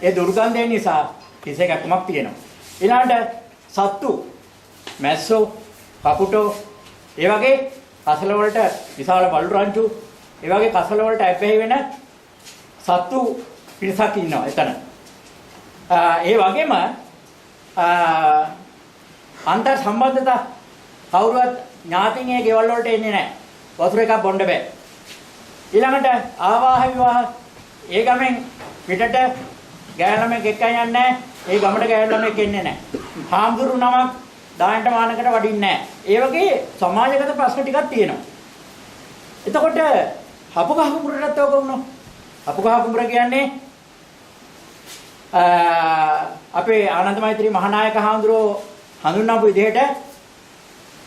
ඒ දුර්ගන්ධය නිසා හිසේ කැක්කුමක් තියෙනවා. ඊළඟට සත්තු, මැස්සෝ, කපුටෝ ඒ වගේ කසල වලට විශාල බල්ලු රංචු, ඒ වගේ කසල වලට ඇබ්බැහි වෙන සත්තු පිරිසක් ඉන්නවා එතන. ඒ වගේම අන්තර් සම්බන්ධතා කවුරුවත් ඥාතින්ගේ ගෙවල් වලට එන්නේ නැහැ. වතුර එකක් බොන්න බෑ. ඊළඟට ආවාහ විවාහ ඒ ගමෙන් පිටට ගෑනමෙක් එක්ක යන්නේ නැහැ. ඒ ගමට ගෑනමෙක් එන්නේ නැහැ. හාමුදුරු නමක් දායන්ට මානකට වඩින්නේ නැහැ. ඒ වගේ සමාජගත ප්‍රශ්න ටිකක් තියෙනවා. එතකොට හපුගහ කුඹුරටත් ඕක වුණා. හපුගහ කුඹුර කියන්නේ අපේ ආනන්ද මෛත්‍රී මහානායක හාමුදුරුවෝ හඳුන්වපු විදිහට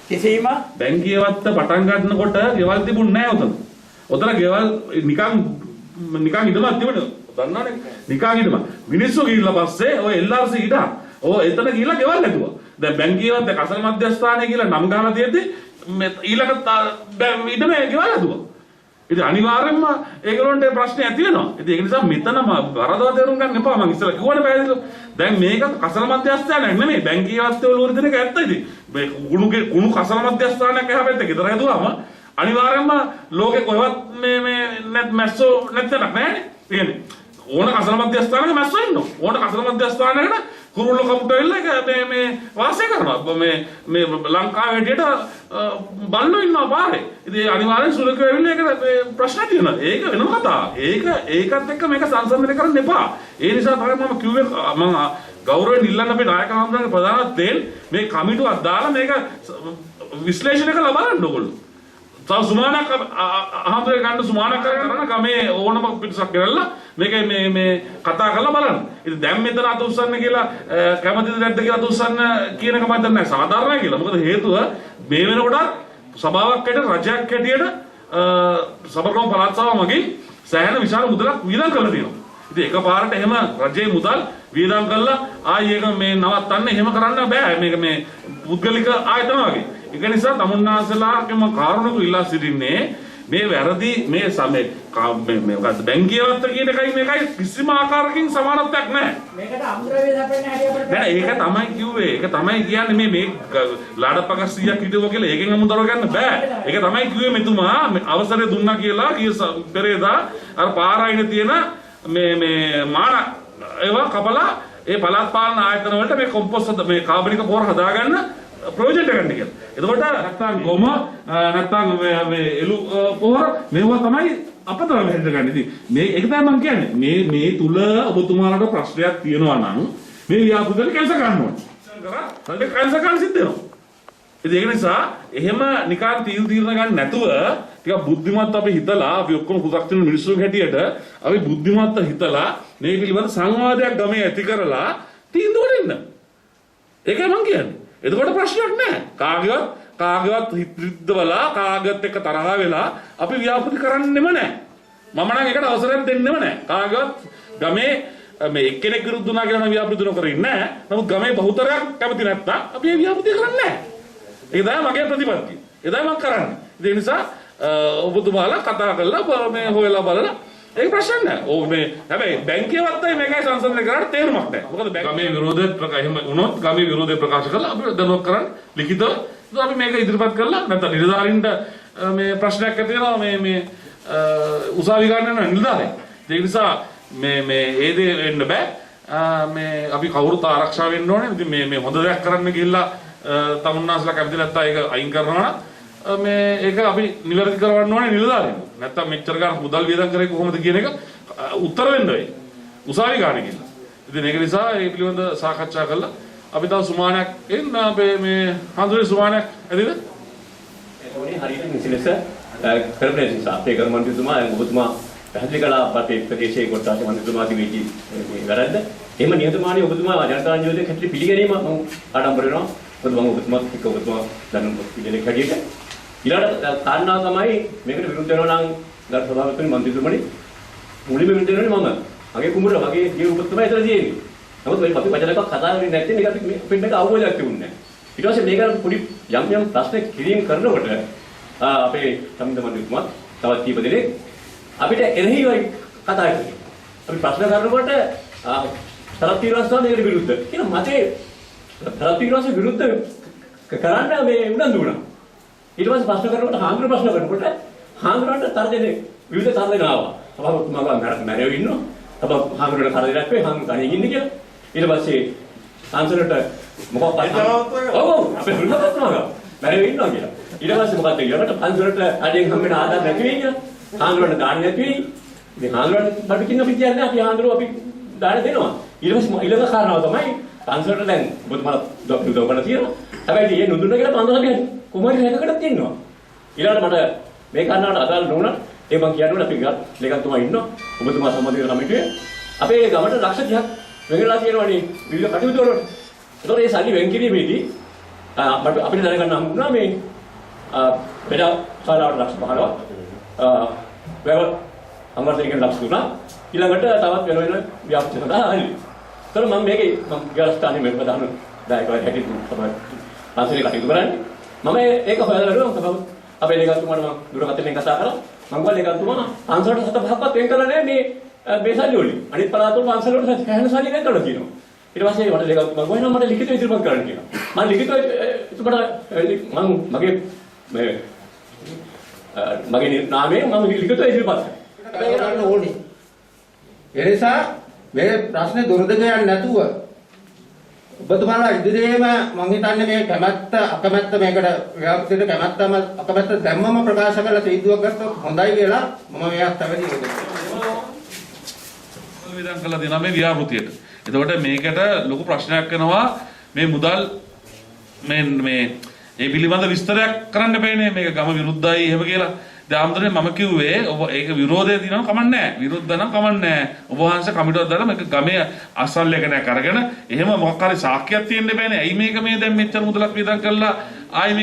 කිසිම
බැංකියවත්ත පටන් ගන්නකොට ගෙවල් තිබුණ නැහැ උතන. උතන ගෙවල් නිකන් ඉදමක් තිබුණේ. දන්නවනේ. නිකන් ඉදම. මිනිස්සු ගිහිල්ලා පස්සේ ඔය LRC ඉදා. ඔය එතන ගිහිල්ලා ගෙවල් නැතුවා. දැන් බැංකියවත්ත කසල මධ්‍යස්ථානයේ කියලා නම් ගහලා තියෙද්දි ඊළඟ ඉදමේ ගෙවල් නැතුවා. ඉතින් අනිවාර්යෙන්ම ඒගොල්ලන්ට ප්‍රශ්නේ ඇති වෙනවා. ඉතින් ඒක නිසා මෙතන වරදවා තේරුම් ගන්න එපා. මම ඉස්සෙල්ලා කිව්වනේ පැහැදිලිව. දැන් මේක කසල මධ්‍යස්ථානයක් නෙමෙයි. බැංකියවත්තේ වල දෙන එක ඇත්ත ඉතින්. මේ කුණු කසල මධ්‍යස්ථානයක් එහා පැත්තේ ගෙදර හැදුවාම අනිවාර්යෙන්ම ලෝකේ කොහෙවත් මේ මැස්සෝ නැත්තනක් නෑනේ. කියන්නේ ඕන කසල මධ්‍යස්ථානයක මැස්සෝ ඉන්නවා. ඕන කසල මධ්‍යස්ථානයකට කුරුල්ල කපුටෙල්ල මේ වාසය කරනවා. මේ ලංකාවේ හැටියට බල්ලෝ ඉන්නවා පාරේ. ඉතින් අනිවාර්යෙන් සුලකව ඇවිල්ලා ඒක ප්‍රශ්න තියෙනවා. ඒක වෙනම කතාවක්. ඒකත් එක්ක මේක සංසන්දනය කරන්න එපා. ඒ නිසා තමයි මම කිව්වේ මම ගෞරවයෙන් ඉල්ලන්න අපේ නායක හඳුනන ප්‍රධානත්වයෙන් මේ කමිටුවක් දාලා මේක විශ්ලේෂණය කරලා බලන්න ඕගොල්ලෝ. තව සුමානක් අහම්බේ ගන්න සුමානක් කරගෙන ගමේ ඕනම පිටසක් කරලා මේක මේ කතා කරලා බලන්න. ඉතින් දැන් මෙතන අත උස්සන්න කියලා කැමතිද නැද්ද කියලා අත උස්සන්න කියන එක මම දන්නේ සාධාරණයි කියලා. මොකද හේතුව මේ වෙනකොට සභාවක් හැටියට රජයක් හැටියට සබරකම් පළාත් සභාව මගින් සෑහෙන විශාල මුදලක් වියදම් කරලා තියෙනවා. ඉතින් එකපාරට එහෙම රජයේ මුදල් වියදම් කරලා ආයි ඒක මේ නවත්තන්න එහෙම කරන්න බෑ. මේක මේ පුද්ගලික ආයතන වගේ. ඒක නිසා තමුන්නාසලාගේම කාරණක ඉල්ලා සිටින්නේ මේ වැරදි මේ මොකද්ද බැංකියවත්ත කියන එකයි මේකයි කිසිම ආකාරයකින් සමානත්වයක් නැහැ.
මේකට අමුද්‍රව්‍ය දක්වන්න හැටි අපිට
නෑ ඒක තමයි කිව්වේ. ඒක තමයි කියන්නේ මේ ලාඩපක 100ක් හිටුවා කියලා ඒකෙන් අමුද්‍රව්‍ය ගන්න බෑ. ඒක තමයි කිව්වේ මෙතුමා අවසරය දුන්නා කියලා පෙරේදා අර පාරයිනේ තියෙන මේ මාන ඒවා කපලා ඒ පළාත් පාලන ආයතන වලට මේ කොම්පෝස්ට් මේ කාබනික පොහොර හදාගන්න ප්‍රොජෙක්ට් එකක් ගන්න කියලා. එතකොට නැත්තම් ගොම නැත්තම් මේ එළු පොහොර මේවා තමයි අපතර වෙහෙද ගන්න. ඉතින් මේ ඒක තමයි මම කියන්නේ. මේ තුල ඔබතුමාලට ප්‍රශ්නයක් තියෙනවා නම් මේ ව්‍යාපෘතිය කැන්සල් කරන්න ඕනේ. කරා කැන්සල් කරන්න සිද්ධ වෙනවා. ඉතින් ඒක නිසා එහෙම නිකන් තීරණ ගන්න නැතුව ටිකක් බුද්ධිමත් අපි හිතලා අපි ඔක්කොම කුසක් තියෙන මිනිස්සුන් හැටියට අපි බුද්ධිමත් හිතලා මේ පිළිබඳ සංවාදයක් ගමේ ඇති කරලා තීන්දුව දෙන්න. ඒකයි මම කියන්නේ. එතකොට ප්‍රශ්නයක් නැහැ. කාගේවත් හිතවලා කාගේත් එක්ක තරහ වෙලා අපි ව්‍යාපෘති කරන්නෙම නැහැ. මම නම් ඒකට අවසරයක් දෙන්නෙම නැහැ. කාගේවත් ගමේ මේ එක්කෙනෙක් විරුද්ධ වුණා කියලා නම් ව්‍යාපෘති නොකරින්නේ නැහැ. නමුත් ගමේ බහුතරයක් කැමති නැත්තම් අපි මේ ව්‍යාපෘති කරන්නේ නැහැ. ඒක තමයි මගේ ප්‍රතිපත්තිය. ඒ තමයි මම කරන්නේ. ඒ නිසා ඔබතුමාලා කතා කරලා මේ හොයලා බලලා ඒක ප්‍රශ්න නෑ. ඕ මේ හැබැයි බැංකියවත්තයි මේකයි සංසන්දනය කරන්න තේරුමක් නෑ. මොකද ගමේ විරෝධය එහෙම වුණොත් ගමේ විරෝධය ප්‍රකාශ කරලා අපි දැනුවත් කරන්න ලිඛිතව අපි මේක ඉදිරිපත් කරලා නැත්නම් නිලධාරීන්ට මේ ප්‍රශ්නයක් ඇති වෙනවා මේ උසාවි ගන්න නිලධාරීන්. ඒ නිසා මේ ඒ දේ වෙන්න බෑ. මේ අපි කවුරුත් ආරක්ෂා වෙන්න ඕනේ. ඉතින් මේ හොඳ දෙයක් කරන්න ගිහිල්ලා තමුන්නාස්ලා කැමති නැත්නම් ඒක අයින් කරනවා නම් මේ ඒක අපි නිවැරදි කරවන්න ඕනේ නිලධාරීන්. නැත්තම් මෙච්චර ගන්න මුදල් වියදම් කරේ කොහොමද කියන එක උත්තර වෙන්න වෙයි. උසාවි ගන්න කියලා. ඉතින් ඒක නිසා ඒ පිළිබඳ සාකච්ඡා කළා. අපි තව සුමානයක් එන්න අපේ මේ හඳුනේ සුමානයක් ඇතිද?
ඒකෝනේ හරියට නිසිලස කරපු නිසා අපේ කර්ම මන්ත්‍රීතුමා ඔබතුමා පැහැදිලි කළා අපේ ප්‍රදේශයේ කොටස මන්ත්‍රීතුමා තිබෙච්ච මේ වැරද්ද. එහෙම නිහතමානී ඔබතුමා ජනතා නියෝජනයේ කැටලි පිළිගැනීම මම ආඩම්බර වෙනවා. මොකද මම ඔබතුමාත් එක්ක ඔබතුමා දැනුම් පිළිලෙක් හැටියට ඊළඟ කාරණා තමයි මේකට විරුද්ධ වෙනවා නම් ගරු සභාපති මන්ත්‍රීතුමනි මුලින්ම විරුද්ධ වෙනවනේ මම. මගේ කුඹුර මගේ ජීව උපතමයි එතන තියෙන්නේ. නමුත් මේ අපි වචනයක් කතා කරන්නේ නැත්නම් මේක අපි පින්නක අවබෝධයක් තිබුණේ නැහැ. ඊට පස්සේ මේක පොඩි යම් ප්‍රශ්න කිරීම කරනකොට අපේ සම්බන්ධ මන්ත්‍රීතුමා තවත් කීප දෙනෙක් අපිට එරෙහිව කතා කරනවා. අපි ප්‍රශ්න කරනකොට තරත් තීරණස්සා මේකට විරුද්ධ. කියන මතේ තරත් තීරණස්ස විරුද්ධ කරන්න මේ උනන්දු වුණා. ඊට පස්සේ ප්‍රශ්න කරනකොට හාමුදුරුවෝ ප්‍රශ්න කරනකොට හාමුදුරුවන්ට තර්ජනේ විවිධ තර්ජන ආවා. සභාපතිතුමාගේ මැරෙව ඉන්නවා. හාමුදුරුවන්ට කරදරයක් වෙයි හාමුදුරුවෝ කණින් ඉන්නේ කියලා. ඊට පස්සේ ආන්සරට මොකක්ද ඔව් අපේ හුරුපත්තුමාගේ මැරෙව ඉන්නවා කියලා. ඊට පස්සේ මොකක්ද ඊළඟට පන්සලට අඩෙන් හම්බෙන ආදාර නැති වෙයි කියලා. හාමුදුරුවන්ට දාන්න නැති වෙයි. ඉතින් හාමුදුරුවන්ට බඩු කින්න පිටියක් නැහැ. අපි හාමුදුරුවෝ අපි දාන දෙනවා. ඊට පස්සේ ඊළඟ කාරණාව තමයි පන්සලට දැන් ඔබතුමාලා උදව් කරලා තියෙනවා. හැබැයි මේ නුදුන්න කියලා පන්සල කියන්නේ කුමාරි රැකකට තියෙනවා. ඊළඟට මට මේ කාරණාවට අදාළ නොවුණා ඒ මං කියනවා අපි ලේකම්තුමා ඉන්නවා. ඔබතුමා සම්මත කරන කමිටුවේ අපේ ගමට ලක්ෂ 30ක් වෙනලා තියෙනවානේ විවිධ කටයුතු වලට. ඒතකොට මේ සල්ලි වෙන් කිරීමේදී අපිට දැනගන්න හම්බුණා මේ පෙර කාලාවට ලක්ෂ 15ක් වැව අමර්ථයෙන් ලක්ෂ 3ක් ඊළඟට තවත් වෙන ව්‍යාපෘති සඳහා හරි. ඒතකොට මම මේකේ ග්‍රහස්ථානයේ මේ ප්‍රධාන දායකයෙක් හැටියට තමයි පන්සලේ කටයුතු කරන්නේ. මම ඒක හොයලා බලනවා අපේ ලේකම්තුමාට මම දුරකථනයෙන් කතා කරා. මම ගිහලා ලේකම්තුමා පන්සලට 7-5ක්වත් වෙන් කරලා නැහැ මේ සල්ලි වලින්. අනිත් පළාතවල පන්සල වලට හැහෙන සල්ලි වෙන් කරලා තියෙනවා. ඊට පස්සේ මට ලේකම්තුමා ගොහිනා මට ලිඛිතව ඉදිරිපත් කරන්න කියලා. මම ලිඛිතව මගේ නාමයෙන් මම ලිඛිතව ඉදිරිපත් කරා.
ඒක ගන්න ඕනේ. ඒ නිසා මේ ප්‍රශ්නේ දුරද යන්නේ නැතුව ඔබතුමාලා ඉදිරියේම මම හිතන්නේ මේ කැමැත්ත අකමැත්ත මේකට ව්‍යාපෘතියට කැමැත්තම අකමැත්ත දැම්මම ප්‍රකාශ කරලා තීන්දුවක් ගත්තොත් හොඳයි කියලා මම මේවත් අවදි වෙනවා.
වියදම් කළා දෙනවා මේ ව්‍යාපෘතියට. එතකොට මේකට ලොකු ප්‍රශ්නයක් වෙනවා මේ මුදල් මේ ඒ පිළිබඳ විස්තරයක් කරන්න බෑනේ මේක ගම විරුද්ධයි එහෙම කියලා. දැන් මම කිව්වේ ඔබ ඒක විරෝධය දිනන කමක් නැහැ. විරුද්ධ නම් කමක් නැහැ. ඔබ වහන්සේ කමිටුවක් දාලා මේක ගමේ අසල්ලේකනයක් අරගෙන එහෙම මොකක් හරි සාක්ෂියක් තියෙන්න බෑනේ. ඇයි මේක මේ දැන් මෙච්චර මුදලක් වියදම් කරලා ආයි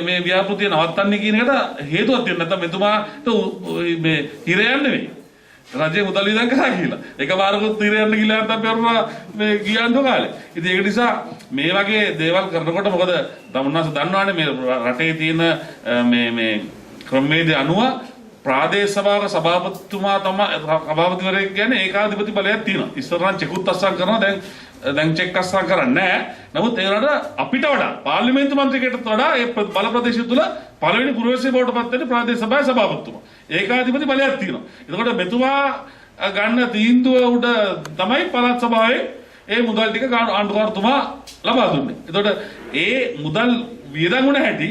මේ ව්‍යාපෘතිය නවත්තන්නේ කියන එකට හේතුවක් තියෙන නැත්නම් මෙතුමාට මේ හිර යන්නේ නෙවෙයි. රජයේ මුදල් වියදම් කරා කියලා. එකපාරකුත් හිර යන්න කියලා නැත්නම් පෙරනවා මේ කියන්න කාලේ. ඉතින් ඒක නිසා මේ වගේ දේවල් කරනකොට මොකද තමුන්නාස දන්නවනේ මේ රටේ තියෙන මේ ක්‍රමවේද අනුව ප්‍රාදේශ සභාවක සභාපතිතුමා තමයි සභාපතිවරයෙක් කියන්නේ ඒකාධිපති බලයක් තියෙනවා. ඉස්සරහන් චෙකුත් අස්සම් කරනවා දැන් චෙක් අස්සම් කරන්නේ නැහැ. නමුත් ඒකට අපිට වඩා පාර්ලිමේන්තු මන්ත්‍රීකටත් වඩා ඒ බල ප්‍රදේශය තුල පළවෙනි පුරවැසිය බවට පත් වෙන ප්‍රාදේශ සභාවේ සභාපතිතුමා. ඒකාධිපති බලයක් තියෙනවා. එතකොට මෙතුමා ගන්න තීන්දුව උඩ තමයි පළාත් සභාවේ ඒ මුදල් ටික ආණ්ඩුකාරතුමා ලබා දුන්නේ. එතකොට ඒ මුදල් වියදම් වුණ හැටි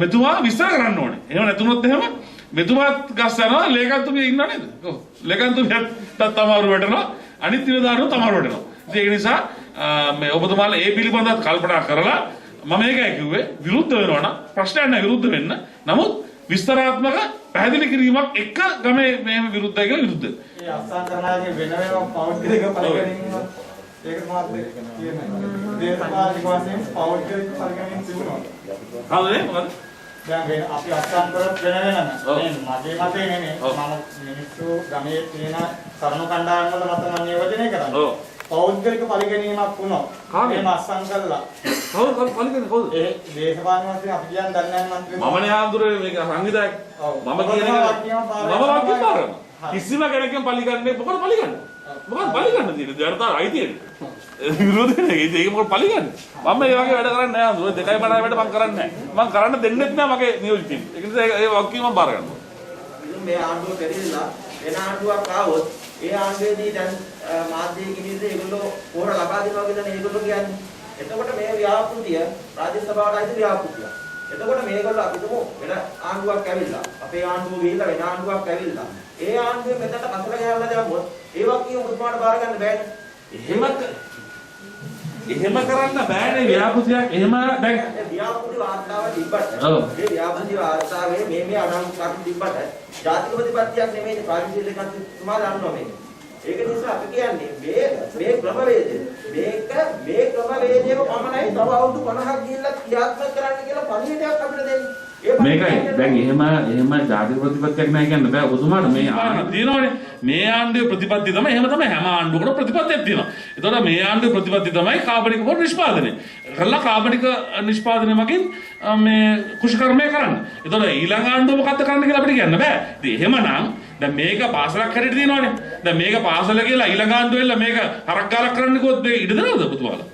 මෙතුමා විස්තර කරන්න ඕනේ. එහෙම නැතුනොත් එහෙම මෙතුමාත් ගස් යනවා ලේකම්තුමිය ඉන්නව නේද? ඔව්. ලේකම්තුමියත් තමාරු වැටෙනවා. අනිත් විරෝධාරුත් තමාරු වැටෙනවා. ඉතින් ඒක නිසා මේ ඔබතුමාලා ඒ පිළිබඳව කල්පනා කරලා මම ඒකයි කිව්වේ විරුද්ධ වෙනවා නම් ප්‍රශ්නයක් නැහැ විරුද්ධ වෙන්න. නමුත් විස්තරාත්මක පැහැදිලි කිරීමක් එක ගමේ මේ විරුද්ධයි කියලා විරුද්ධ.
ඒ අස්සම් කරනාගේ වෙන වෙනම පෞද්ගලික පරිගණනයක් ඒක මාත් කියන්නේ. දේශපාලනික වශයෙන් පෞද්ගලික පරිගණනයක් තිබුණා.
හරිනේ මොකද?
දැන් වෙන අපි අස්සම් කරත් වෙන වෙනම. මගේ මතේ නෙමෙයි. මම මිනිස්සු ගමේ තියෙන තරුණ කණ්ඩායම් වල මත මම නියෝජනය කරන්නේ. ඔව්. පෞද්ගලික පරිගණනයක් වුණා. මේ අස්සම් කළා.
කවුද පරිගණනය කවුද?
ඒ දේශපාලන වශයෙන් අපි කියන්නේ දන්නේ නැහැ මන්ත්‍රී.
මමනේ ආන්දරේ මේක සංවිධායක. මම කියන එක මම වාක්‍ය පාරන. කිසිම කෙනෙක්ගෙන් පරිගණනය මොකද පරිගණනය? මොකද පරිගණනය තියෙන්නේ? ජනතාව අයිතියනේ. විරෝධනේ ඒක මොකද පරිගණනය? මම මේ වගේ වැඩ කරන්නේ නැහැ ආන්දරේ. දෙකයි බණයි වැඩ මම කරන්නේ නැහැ. මම කරන්න දෙන්නෙත් නැහැ මගේ නියෝජිතින්. ඒක නිසා ඒ වාක්‍ය මම බාර ගන්නවා.
මේ ආණ්ඩුව පෙරෙලා වෙන ආණ්ඩුවක් ආවොත් ඒ ආණ්ඩුවේදී දැන් මාධ්‍යයේ කිනිසේ ඒගොල්ලෝ පොර ලබා දෙනවා කියලා ඒගොල්ලෝ කියන්නේ. එතකොට මේ ව්‍යාපෘතිය රාජ්‍ය සභාවට අයිති ව්‍යාපෘතිය. එතකොට මේගොල්ලෝ අපිටම වෙන ආණ්ඩුවක් ඇවිල්ලා අපේ ආණ්ඩුව ගිහිල්ලා වෙන ආණ්ඩුවක් ඇවිල්ලා ඒ ආණ්ඩුවේ මෙතනට කසල ගහලා දැම්මොත් ඒවක් කිය ඔබතුමාට බාර ගන්න බෑනේ.
එහෙම කරන්න බෑනේ ව්‍යාපෘතියක් එහෙම දැන්
ව්‍යාපෘති වාර්තාව තිබ්බට මේ ව්‍යාපෘති වාර්තාවේ මේ අනාංශ තිබ්බට ජාතික ප්‍රතිපත්තියක් නෙමෙයි පාරිශීලක තුමා දන්නවා මේක. ඒක නිසා අපි කියන්නේ මේ ක්‍රමවේදය මේ ක්‍රමවේදයක පමණයි තව අවුරුදු 50ක් ගිහිල්ලා ක්‍රියාත්මක කරන්න කියලා පණිවිඩයක් අපිට දෙන්නේ.
මේකයි දැන් එහෙම ජාතික ප්‍රතිපත්තියක් නැහැ කියන්න බෑ ඔබතුමාට මේ තියෙනවනේ මේ ආණ්ඩුවේ ප්‍රතිපත්තිය තමයි එහෙම තමයි හැම ආණ්ඩුවකටම ප්‍රතිපත්තියක් තියෙනවා. ඒතකොට මේ ආණ්ඩුවේ ප්‍රතිපත්තිය තමයි කාබනික පොල් නිෂ්පාදනය. කළා කාබනික නිෂ්පාදනය මගින් මේ කුෂ්කර්මය කරන්න. ඒතකොට ඊළඟ ආණ්ඩුව මොකද්ද කරන්න කියලා අපිට කියන්න බෑ. ඉතින් එහෙමනම් දැන් මේක පාසලක් හැටියට තියෙනවනේ. දැන් මේක පාසල කියලා ඊළඟ ආණ්ඩුවෙල්ල මේක හරක් ගාලක් කරන්න කිව්වොත් මේක ඉඩ දෙනවද ඔබතුමාලා?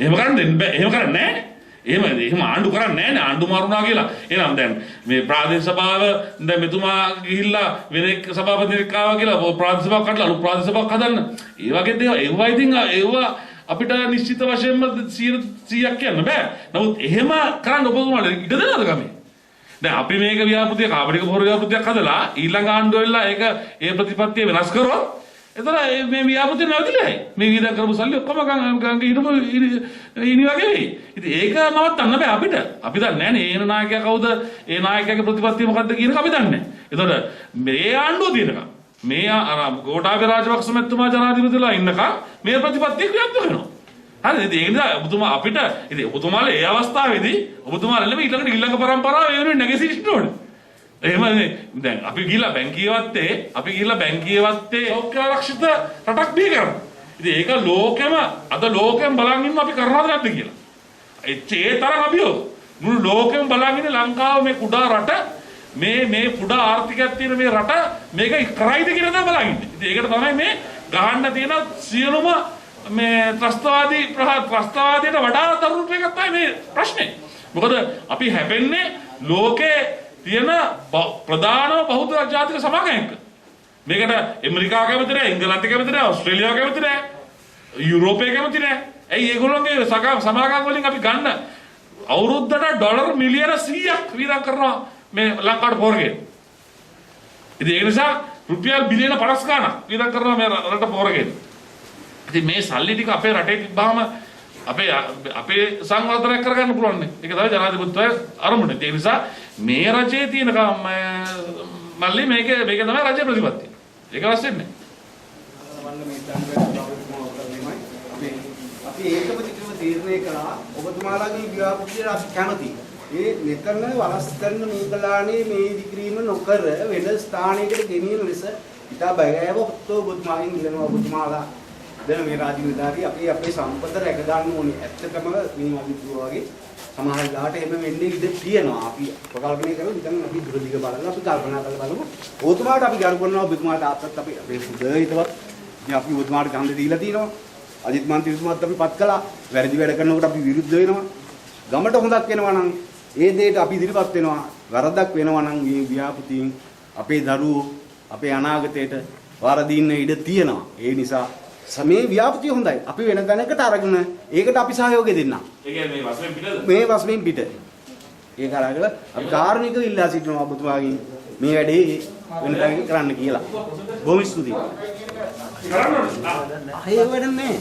එහෙම කරන්න දෙන්න බෑ. එහෙම කරන්නේ නැහැ. එහෙම ආණ්ඩු කරන්නේ නැහැ නේ ආණ්ඩු මාරුණා කියලා. එහෙනම් දැන් මේ ප්‍රාදේශ සභාව දැන් මෙතුමා ගිහිල්ලා වෙන සභාපතියෙක් ආවා කියලා ප්‍රාදේශ සභාවක් කඩලා අලුත් ප්‍රාදේශ සභාවක් හදන්න. ඒ වගේ දේවල් ඒවා ඉතින් ඒවා අපිට නිශ්චිත වශයෙන්ම 100ක් කියන්න බෑ. නමුත් එහෙම කරන්න ඔබතුමාට ඉඩ දෙනවද ගමේ? දැන් අපි මේක ව්‍යාපෘතිය කාබනික පොහොර ව්‍යාපෘතියක් හදලා ඊළඟ ආණ්ඩුව වෙලා ඒක ඒ ප්‍රතිපත්තිය වෙනස් කරොත් එතන මේ ව්‍යාපෘතිය නැවතිලායි. මේ වියදම් කරපු සල්ලි ඔක්කොම ගංගේ හිටපු ඉනි වගේ වෙයි. ඉතින් ඒක නවත්තන්න බෑ අපිට. අපි දන්නේ නැහැ නේ ඒන නායකයා කවුද? ඒ නායකයාගේ ප්‍රතිපත්තිය මොකද්ද කියන එක අපි දන්නේ නැහැ. එතකොට මේ ආණ්ඩුව තියෙනකම් මේ අර ගෝඨාභය රාජපක්ෂ මැතිතුමා ජනාධිපතිලා ඉන්නකම් මේ ප්‍රතිපත්තිය ක්‍රියාත්මක වෙනවා. හරිද? ඒක නිසා ඔබතුමා අපිට ඉතින් ඔබතුමාලා ඒ අවස්ථාවේදී ඔබතුමාලා නෙමෙයි ඊළඟ පරම්පරාව ඒ වෙනුවෙන් නැගී ඕනේ. එහෙමනේ දැන් අපි ගිහිල්ලා බැංකිය වත්තේ සෞඛ්‍ය ආරක්ෂිත රටක් බිහි කරනවා. ඉතින් ඒක අද ලෝකෙම බලන් ඉන්න අපි කරනවද නැද්ද කියලා. ඒ තරම් අභියෝග. මුළු ලෝකෙම බලන් ඉන්න ලංකාව මේ කුඩා රට මේ කුඩා ආර්ථිකයක් තියෙන මේ රට මේක කරයිද කියලා තමයි බලන් ඉන්නේ. ඉතින් ඒකට තමයි මේ ගහන්න තියෙන සියලුම මේ ත්‍රස්තවාදයට වඩා තරුණ එකක් තමයි මේ ප්‍රශ්නේ. මොකද අපි හැපෙන්නේ ලෝකේ තියෙන ප්‍රධාන බෞද්ධ ජාතික සමාගමක්. මේකට ඇමරිකාව කැමති නැහැ, ඉංගලන්ත කැමති නැහැ, ඕස්ට්‍රේලියාව කැමති නැහැ, යුරෝපය කැමති නැහැ. ඇයි ඒගොල්ලෝගේ සමාගම් වලින් අපි ගන්න අවුරුද්දට ඩොලර් මිලියන 100ක් වියදම් කරනවා මේ ලංකාවට පොරගෙන. ඉතින් ඒ නිසා රුපියල් බිලියන 50 ගණක් වියදම් කරනවා මේ රට පොරගෙන. ඉතින් මේ සල්ලි ටික අපේ රටේ තිබ්බාම අපේ සංවර්ධනය කරගන්න පුළුවන් නේ. ඒක තමයි ජනාධිපතිත්වයේ අරමුණ. ඒ නිසා මේ රජයේ තියෙන මල්ලි මේක තමයි රජයේ ප්‍රතිපත්තිය. ඒක අවශ්‍ය නැහැ.
අපි ඒකපතිකව තීරණය කළා ඔබතුමාලාගේ ව්‍යාපෘතියට අපි කැමතියි. මේ මෙතන වලස් කරන මේකලානේ මේ ඉදිකිරීම නොකර වෙන ස්ථානයකට ගෙනියන ලෙස ඉතා බයව ඔබතුමාගෙන් ඉල්ලනවා ඔබතුමාලා දැන් මේ රාජ්‍ය නිලධාරී අපේ සම්පත රැක ගන්න ඕනේ. ඇත්තටම මේ වගේ වගේ සමහර වෙලාවට එහෙම වෙන්නේ ඉඳ තියෙනවා. අපි ප්‍රකල්පනය කරමු. ඉතින් අපි දුරදිග බලලා අපි කල්පනා කරලා බලමු. ඔබතුමාට අපි ගරු කරනවා. ඔබතුමාට ආත්තත් අපි අපේ සුදහිතවත් ඉතින් අපි ඔබතුමාට ගන්න දීලා තිනවා. අජිත් මන්ත්‍රීතුමාත් අපි පත් කළා. වැරදි වැඩ කරනකොට අපි විරුද්ධ වෙනවා. ගමට හොඳක් වෙනවා නම් ඒ දෙයට අපි ඉදිරිපත් වෙනවා. වරදක් වෙනවා නම් මේ ව්‍යාපෘතියෙන් අපේ දරුවෝ අපේ අනාගතයට වරදින්න ඉඩ තියෙනවා. ඒ නිසා මේ ව්‍යාපෘතිය හොඳයි. අපි වෙන තැනකට අරගෙන ඒකට අපි සහයෝගය දෙන්නම්.
ඒ කියන්නේ මේ වස්මෙන් පිටද?
මේ වස්මෙන් පිට. ඒක අරගෙන අපි කාරුණිකව ඉල්ලා සිටිනවා ඔබතුමාගෙන් මේ වැඩේ වෙන තැනක කරන්න කියලා. බොහොම ස්තුතියි. කරන්න ඕනේ. ඒක වෙන්නේ නැහැ.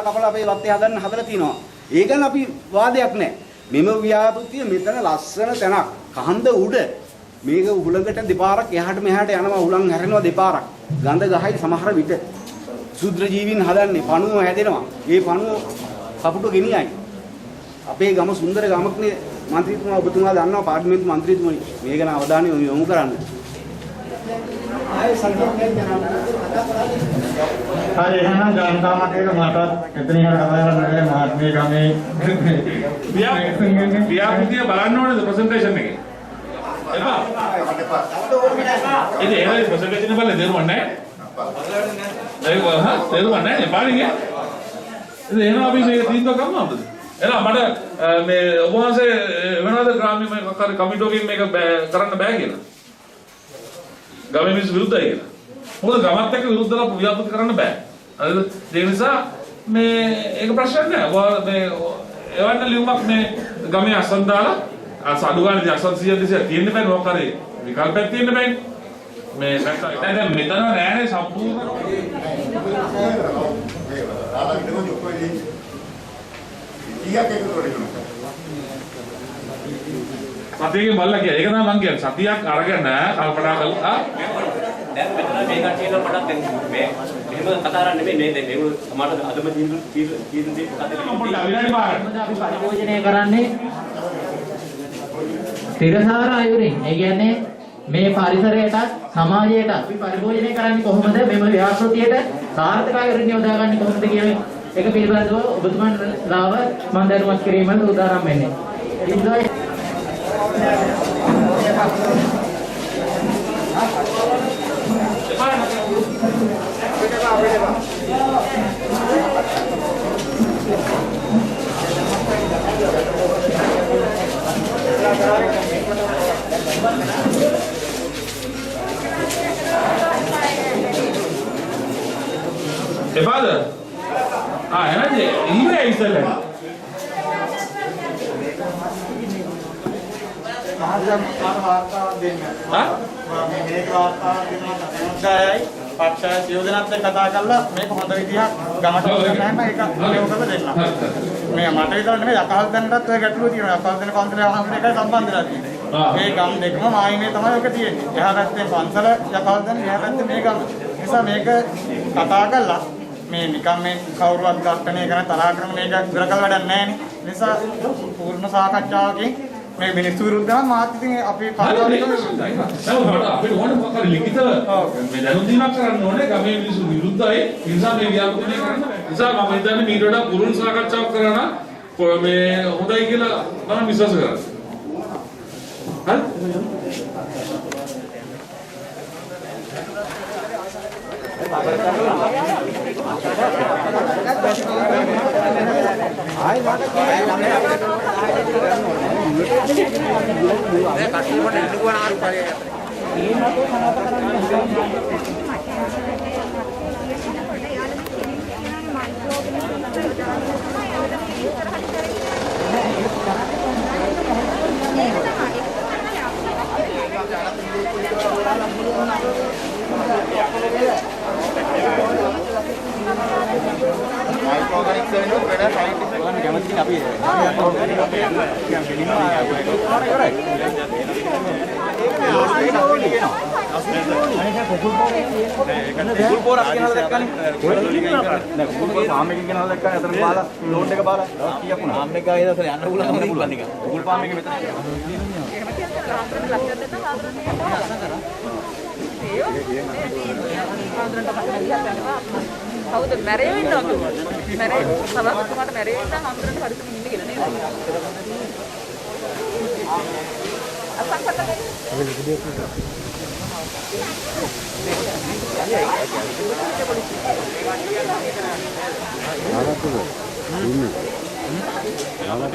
කපලා අපේ වත්තේ හදලා තිනවා. ඒක ගැන අපි වාදයක් නැහැ. මෙම ව්‍යාපෘතිය මෙතන ලස්සන තැනක්. කහන්ද උඩ මේක උහුලඟට දෙපාරක් එහාට මෙහාට යනවා උහුලන් හැරෙනවා දෙපාරක්. ගඳ ගහයි සමහර විට සුද්‍ර ජීවීන් හදන්නේ පණුව හැදෙනවා. ඒ පණුව කපුටු ගෙනියයි. අපේ ගම සුන්දර ගමක්නේ මන්ත්‍රීතුමා ඔබතුමා දන්නවා පාර්ලිමේන්තු මන්ත්‍රීතුමනි. මේක න අවධානය යොමු කරන්න. ආයේ සංකල්පයෙන්
හරි එහෙනම් ජනතාවට මටත් එතනින් කතා කරන්න මහත්මිය ගමේ
ව්‍යාපෘතිය බලන්න ඕනේද ප්‍රසන්ටේෂන් එකේ? එපා. ඉතින් එහෙනම් ප්‍රසන්ටේෂන් එක බලලා දෙරුවන් නැහැ. දෙරුවන් නැහැ පාඩියේ. ඉතින් එහෙනම් අපි මේක තීන්දුව ගමු අපිට. එහෙනම් මට මේ ඔබ වහන්සේ වෙනවද ග්‍රාම්‍ය මේ කමිටුවකින් මේක කරන්න බෑ කියලා. ගමේ මිනිස්සු විරුද්ධයි කියලා. මොකද ගමත් එක්ක විරුද්ධලා ව්‍යාපෘති කරන්න බෑ. හරිද? ඒ නිසා මේ ඒක ප්‍රශ්නයක් නෑ. මේ එවන්න ලියුමක් මේ ගමේ අසන් දාලා අසඩුගානේ අසන් 100 200 තියෙන්න බෑ මොකක් හරි විකල්පයක් තියෙන්න බෑ. මේ නැත්නම් දැන් මෙතන නෑනේ සම්පූර්ණ සතියකින් බලලා කියලා. ඒක තමයි මම කියන්නේ. සතියක් අරගෙන කල්පනා කරලා
දැන් මෙතන මේ කට්ටියට මටත් දැන් මේ මෙහෙම කතා කරන්නේ නෙමෙයි මේ දැන් මේක සමහරට අදම තීන්දුව
අපි පරිභෝජනය කරන්නේ තිරසාර අයුරින්. ඒ කියන්නේ මේ පරිසරයටත් සමාජයටත් අපි පරිභෝජනය කරන්නේ කොහොමද? මෙම ව්‍යාපෘතියට සාර්ථක අයුරින් යොදාගන්නේ කොහොමද කියන එක පිළිබඳව ඔබතුමාලාව මම දැනුවත් කිරීමට උදාහරණ වෙන්නේ.
ඉස්සෙල්ලා.
වාර්තාවක් දෙන්න. මේක වාර්තාවක් දෙනවා තමයි. පක්ෂය සියලු දෙනාත් එක්ක කතා කරලා මේක හොඳ විදිහක් ගමට ගන්න ඒක ප්‍රයෝග කරලා දෙන්න. මේ මට විතර නෙමෙයි අකහල් දැනටත් ඔය ගැටලුව තියෙනවා. අකහල් දැන පන්සලේ අහන්න එකයි සම්බන්ධ වෙලා තියෙන්නේ. මේ ගම් දෙකම මායිමේ තමයි ඔක තියෙන්නේ. එහා පැත්තේ පන්සල යකහල් දැන එහා පැත්තේ මේ ගම. නිසා මේක කතා කරලා මේ නිකම් මේ කවුරුවත් ඝට්ටණය කරන තරහ කරන මේක ඉවර කළ වැඩක් නැහැ නේ. නිසා පූර්ණ සාකච්ඡාවකින් මේ මිනිස්සු විරුද්ධව මාත් ඉතින් අපි පාරවල්
දැන් මට අපිට ඕනේ මොකක් හරි ලිඛිත මේ දැනුම් දීමක් කරන්න ඕනේ ගමේ මිනිස්සු විරුද්ධයි. ඒ නිසා මේ ව්‍යාපෘතිය කරන්න. ඒ නිසා මම හිතන්නේ මීට වඩා පුරුදු සාකච්ඡාවක් කරා නම් මේ හොඳයි කියලා මම විශ්වාස කරනවා. හරි?
කුකුල් පොරක් කියනවද දැක්කනේ? නෑ කුකුල් පොර ෆාම් එකකින් කියනවද දැක්කනේ? අතන බාලා ලෝඩ් එක බාලා කීයක් වුණා? ෆාම් එක ගාවේ දැන් යන්න පුළුවන් නිකන්. කුකුල් ෆාම් එකේ මෙතන.
කවුද මැරෙන්නේ නැද්ද? මැරෙන්නේ සමහරවිට මැරෙන්නේ නැත්නම් හම්බුනට පරිස්සමින් ඉන්න කියලා නේද?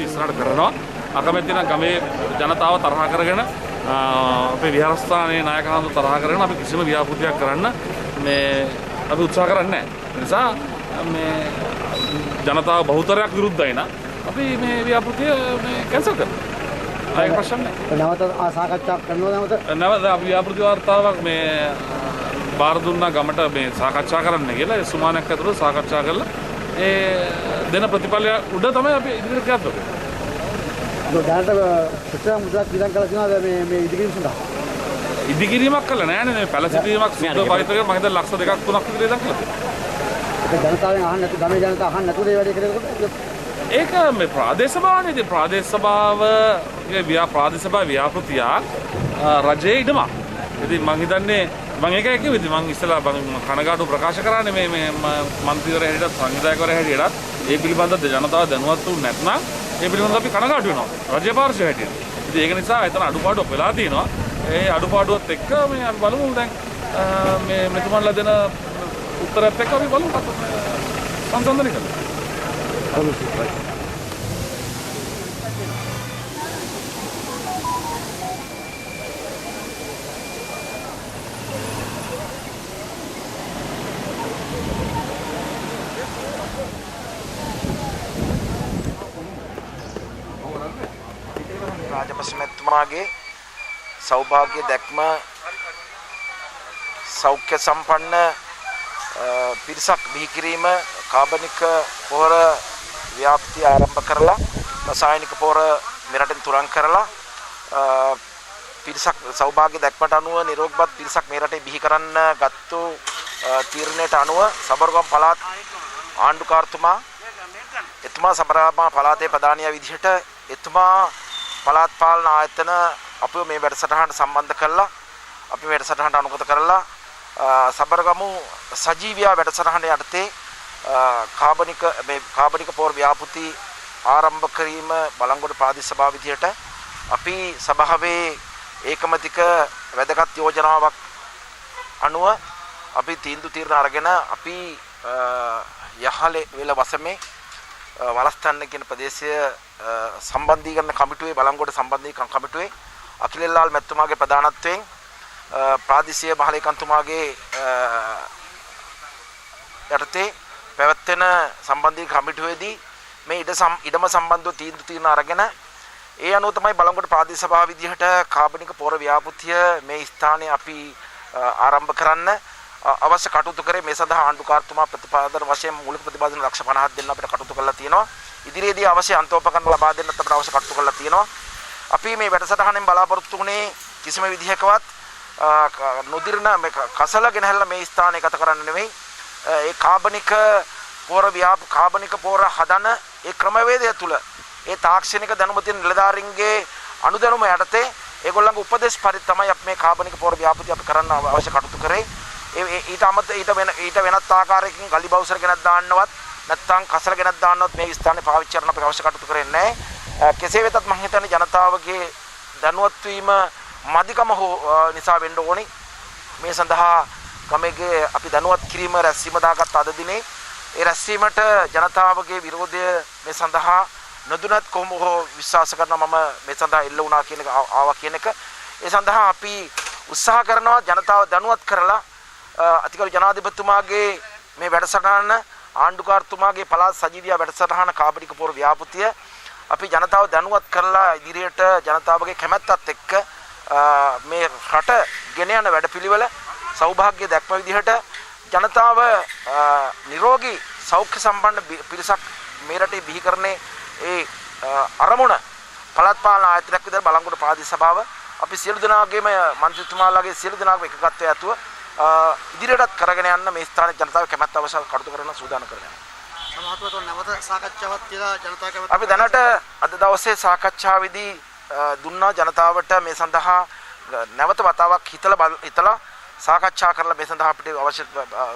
ඉස්සරහට කරනවා අකමැති නම් ගමේ ජනතාව තරහ කරගෙන අපේ විහාරස්ථානයේ නායකයන්ව තරහ කරගෙන අපි කිසිම ව්‍යාපෘතියක් කරන්න මේ අපි උත්සාහ කරන්නේ නැහැ. ඒ නිසා මේ ජනතාව බහුතරයක් විරුද්ධයි නම් අපි මේ ව්‍යාපෘතිය මේ කැන්සල් කරනවා. ආයෙ ප්‍රශ්න නැහැ.
නැවත සාකච්ඡා කරනවා
නැවත අපි ව්‍යාපෘති වාර්තාවක් මේ බාර දුන්නා ගමට මේ සාකච්ඡා කරන්න කියලා ඒ සුමානක් ඇතුළත සාකච්ඡා කරලා ඒ දෙන ප්‍රතිඵලය උඩ තමයි අපි ඉදිරියට යන්නේ.
දැනට කොච්චර මුදලක් වියදම් කරලා තියෙනවද මේ ඉදිරියට සඳහා?
ඉදිකිරීමක් කළා නෑනේ මේ පැලසිරීමක් සුද්ධ පරිතරයක් මම හිතලා ලක්ෂ 2ක් 3ක් විතර ඉඳන් කළා.
ඒක ජනතාවෙන් අහන්න නැතු ගමේ ජනතාව අහන්න නැතුව මේ වැඩේ කරේකොට
ඒක මේ ප්‍රාදේශ සභාවනේ ඉතින් ප්‍රාදේශ සභාවේ ප්‍රාදේශ සභාවේ ව්‍යාපෘතියක් රජයේ ඉදමක්. ඉතින් මම හිතන්නේ මම ඒකයි කිව්වේ ඉතින් මම ඉස්සලා මම කනගාටු ප්‍රකාශ කරානේ මේ මන්ත්‍රීවරයා හැටියට සංවිධායකවරයා හැටියට ඒ පිළිබඳව ජනතාව දැනුවත් වුනේ නැත්නම් ඒ පිළිබඳව අපි කනගාටු වෙනවා රජයේ පාර්ශ්වය හැටියට. ඉතින් ඒක නිසා එතන අඩුපාඩුවක් වෙලා තියෙනවා. ඒ අඩුපාඩුවත් එක්ක මේ අපි බලමු දැන් මේ මෙතුමන්ලා දෙන උත්තරත් එක්ක අපි බලමු සංසන්දනය කරමු.
රාජපක්ෂ මැතිතුමාගේ සෞභාග්‍ය දැක්ම සෞඛ්‍ය සම්පන්න පිරිසක් බිහි කිරීම කාබනික පොහොර ව්‍යාප්තිය ආරම්භ කරලා රසායනික පොහොර මෙරටින් තුරන් කරලා පිරිසක් සෞභාග්‍ය දැක්මට අනුව නිරෝග්‍යවත් පිරිසක් මේ රටේ බිහි කරන්න ගත්තු තීරණයට අනුව සබරගම් පළාත් ආණ්ඩුකාරතුමා එතුමා සබරගම් පළාතේ ප්‍රධානියා විදිහට එතුමා පළාත් පාලන ආයතන අපිව මේ වැඩසටහනට සම්බන්ධ කරලා අපි වැඩසටහනට අනුගත කරලා සබරගමු සජීවීය වැඩසටහන යටතේ කාබනික පොහොර ව්‍යාපෘති ආරම්භ කිරීම බලංගොඩ ප්‍රාදේශ සභාව විදියට අපි සභාවේ ඒකමතික වැදගත් යෝජනාවක් අනුව අපි තීරණ අරගෙන අපි යහලේ වෙල වසමේ වලස්තන්න කියන ප්‍රදේශය සම්බන්ධීකරණ කමිටුවේ බලංගොඩ සම්බන්ධීකරණ කමිටුවේ අකිලෙල්ලාල් මැතිතුමාගේ ප්‍රධානත්වයෙන් ප්‍රාදේශීය මහලේකම්තුමාගේ යටතේ පැවැත්වෙන සම්බන්ධීකරණ කමිටුවේදී මේ ඉඩම සම්බන්ධව තීන්දුව අරගෙන ඒ අනුව තමයි බලංගොඩ ප්‍රාදේශ සභාව විදිහට කාබනික පොර ව්‍යාපෘතිය මේ ස්ථානයේ අපි ආරම්භ කරන්න අවශ්‍ය කටයුතු කරේ. මේ සඳහා ආණ්ඩුකාරතුමා ප්‍රතිපාදන වශයෙන් මූලික ප්‍රතිපාදන ලක්ෂ 50ක් දෙන්න අපිට කටයුතු කරලා තියෙනවා. ඉදිරියේදී අවශ්‍ය අන්තෝපකරණ ලබා දෙන්නත් අපිට අවශ්‍ය කටයුතු කරලා තියෙනවා. අපි මේ වැඩසටහනෙන් බලාපොරොත්තු වුණේ කිසිම විදිහකවත් නොදිරන මේ කසල ගෙනහැල්ලා මේ ස්ථානය ගත කරන්න නෙවෙයි. ඒ කාබනික පොර හදන ඒ ක්‍රමවේදය තුල ඒ තාක්ෂණික දැනුම තියෙන නිලධාරීන්ගේ අනුදැනුම යටතේ ඒගොල්ලන්ගේ උපදේශ පරිදි තමයි අපි මේ කාබනික පොර ව්‍යාපෘතිය අපි කරන්න අවශ්‍ය කටයුතු කරේ. ඊට වෙනත් ආකාරයකින් ගලි බවුසර ගෙනත් දාන්නවත් නැත්නම් කසල ගෙනත් දාන්නවත් මේ ස්ථානේ පාවිච්චි කරන්න අපි අවශ්‍ය කටයුතු කරන්නේ නැහැ. කෙසේ වෙතත් මම හිතන්නේ ජනතාවගේ දැනුවත් වීම මදිකම නිසා වෙන්න ඕනි. මේ සඳහා ගමේගේ අපි දැනුවත් කිරීම රැස්වීම දාගත් අද දිනේ ඒ රැස්වීමට ජනතාවගේ විරෝධය මේ සඳහා නොදුනත් කොහොම හෝ විශ්වාස කරනවා මම මේ සඳහා එල්ල වුණා කියන එක ආවා කියන එක. ඒ සඳහා අපි උත්සාහ කරනවා ජනතාව දැනුවත් කරලා අතිගරු ජනාධිපතිතුමාගේ මේ වැඩසටහන ආණ්ඩුකාරතුමාගේ පළාත් සජීවියා වැඩසටහන කාබනික පොර ව්‍යාපෘතිය අපි ජනතාව දැනුවත් කරලා ඉදිරියට ජනතාවගේ කැමැත්තත් එක්ක මේ රට ගෙන යන වැඩපිළිවෙල සෞභාග්‍ය දැක්ම විදිහට ජනතාව නිරෝගී සෞඛ්‍ය සම්පන්න පිරිසක් මේ රටේ බිහි කරන්නේ ඒ අරමුණ පළාත් පාලන ආයතනයක් විදිහට බලංගොඩ ප්‍රාදේශ සභාව අපි සියලු දෙනාගේම මන්ත්‍රීතුමාලාගේ සියලු දෙනාගේම එකගත්වය ඇතුව ඉදිරියටත් කරගෙන යන්න මේ ස්ථානයේ ජනතාව කැමැත්ත අවශ්‍ය කටයුතු කරන සූදානම් කරගෙන අපි දැනට අද දවසේ සාකච්ඡාවේදී දුන්නා ජනතාවට මේ සඳහා නැවත වතාවක් හිතලා සාකච්ඡා කරලා මේ සඳහා අපිට අවශ්‍ය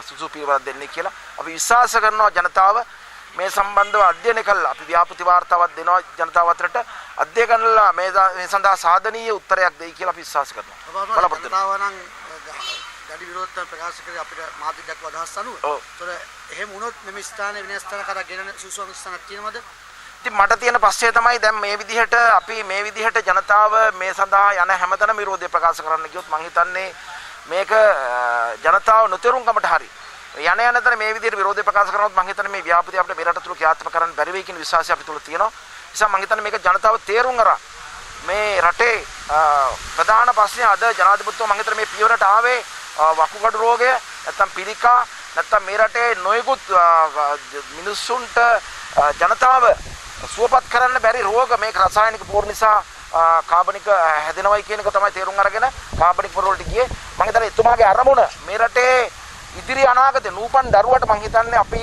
සුසු පිළිවෙලක් දෙන්නේ කියලා අපි විශ්වාස කරනවා. ජනතාව මේ සම්බන්ධව අධ්‍යයනය කළා. අපි ව්‍යාපෘති වාර්තාවක් දෙනවා ජනතාව අතරට අධ්‍යයනය කළා මේ සඳහා සාධනීය උත්තරයක් දෙයි කියලා අපි විශ්වාස කරනවා. බලාපොරොත්තු වෙනවා.
දැඩි විරෝධතා ප්‍රකාශ කරේ අපිට මාධ්‍ය දක්ව අදහස් අනුව. ඒතර එහෙම වුණොත් මෙමෙ ස්ථානයේ වෙනස් ස්ථාන කරා ගෙනන සුසුම් ස්ථානක් තියෙනවද?
ඉතින් මට තියෙන ප්‍රශ්නය තමයි දැන් මේ විදිහට ජනතාව මේ සඳහා යන හැමතැනම විරෝධය ප්‍රකාශ කරන්න ගියොත් මං හිතන්නේ මේක ජනතාව නොතේරුම්කමට හරි යන තැන මේ විදිහට විරෝධය ප්‍රකාශ කරනොත් මං හිතන්නේ මේ ව්‍යාපෘතිය අපිට මේ රට තුල ක්‍රියාත්මක කරන්න බැරි වෙයි කියන විශ්වාසය අපි තුල තියෙනවා. නිසා මං හිතන්නේ මේක ජනතාව තේරුම් අරන් මේ රටේ ප්‍රධාන ප්‍රශ්නය අද ජනාධිපතිතුමා මං හිතන්නේ මේ පියවරට ආවේ වකුගඩු රෝගය නැත්නම් පිළිකා නැත්නම් මේ රටේ නොයෙකුත් මිනිස්සුන්ට ජනතාව සුවපත් කරන්න බැරි රෝග මේක රසායනික පොර නිසා කාබනික හැදෙනවයි කියන එක තමයි තේරුම් අරගෙන කාබනික පොර වලට ගියේ. මම හිතන්නේ එතුමාගේ අරමුණ මේ රටේ ඉදිරි අනාගතේ නූපන් දරුවට මම හිතන්නේ අපි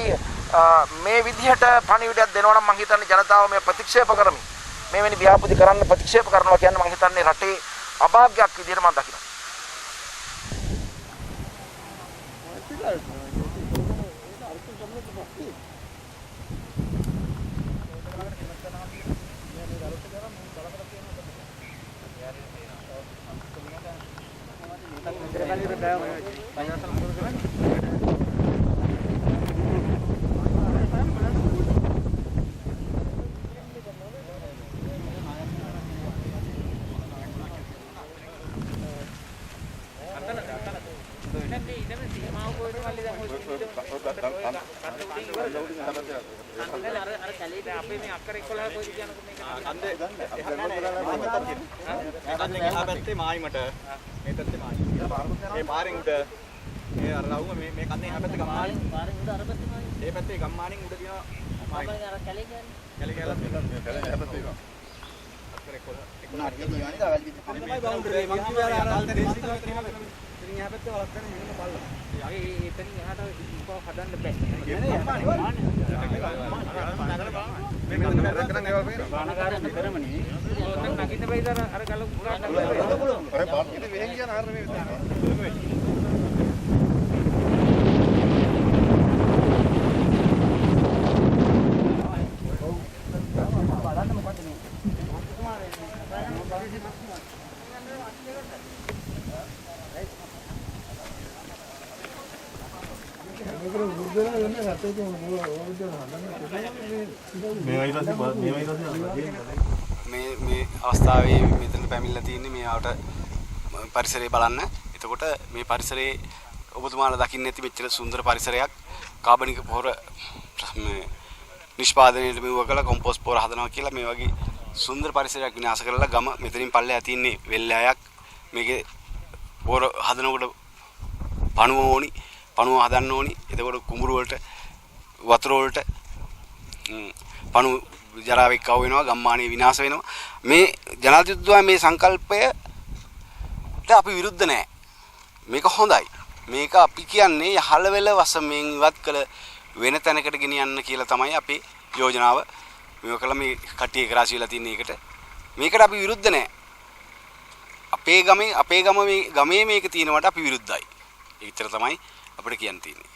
මේ විදිහට පණිවිඩයක් දෙනවා නම් මම හිතන්නේ ජනතාව මේ ප්‍රතික්ෂේප කරමි. මෙවැනි ව්‍යාපෘති කරන්න ප්‍රතික්ෂේප කරනවා කියන්නේ මම හිතන්නේ රටේ අභාග්‍යයක් විදිහට මම දකිනවා.
මේ අවස්ථාවේ මෙතන පැමිණලා තියෙන්නේ මේ ආවට පරිසරය බලන්න. එතකොට මේ පරිසරයේ ඔබතුමාලා දකින්න ඇති මෙච්චර සුන්දර පරිසරයක් කාබනික පොහොර නිෂ්පාදනයට මෙව කළා කොම්පෝස්ට් පොර හදනවා කියලා මේ වගේ සුන්දර පරිසරයක් විනාශ කරලා ගම මෙතනින් පල්ලෙහා තින්නේ වෙල්ලෑයක් මේකේ පොර හදනකොට පණුව ඕනි පණුව හදන්න ඕනි එතකොට කුඹුරු වලට වතුර වලට පණු ජරාවෙක් ආව වෙනවා ගම්මානයේ විනාශ වෙනවා මේ ජනාධිපතිතුමා මේ සංකල්පයට අපි විරුද්ධ නැහැ මේක හොඳයි මේක අපි කියන්නේ යහළ වෙල වසමෙන් ඉවත් කළ වෙන තැනකට ගෙනියන්න කියලා තමයි අපේ යෝජනාව මේක කළ මේ කට්ටිය කරාසි වෙලා තියෙන එකට මේකට අපි විරුද්ධ නැහැ අපේ ගමේ මේක තියෙනවට අපි විරුද්ධයි ඒ විතර තමයි අපිට කියන්න තියෙන්නේ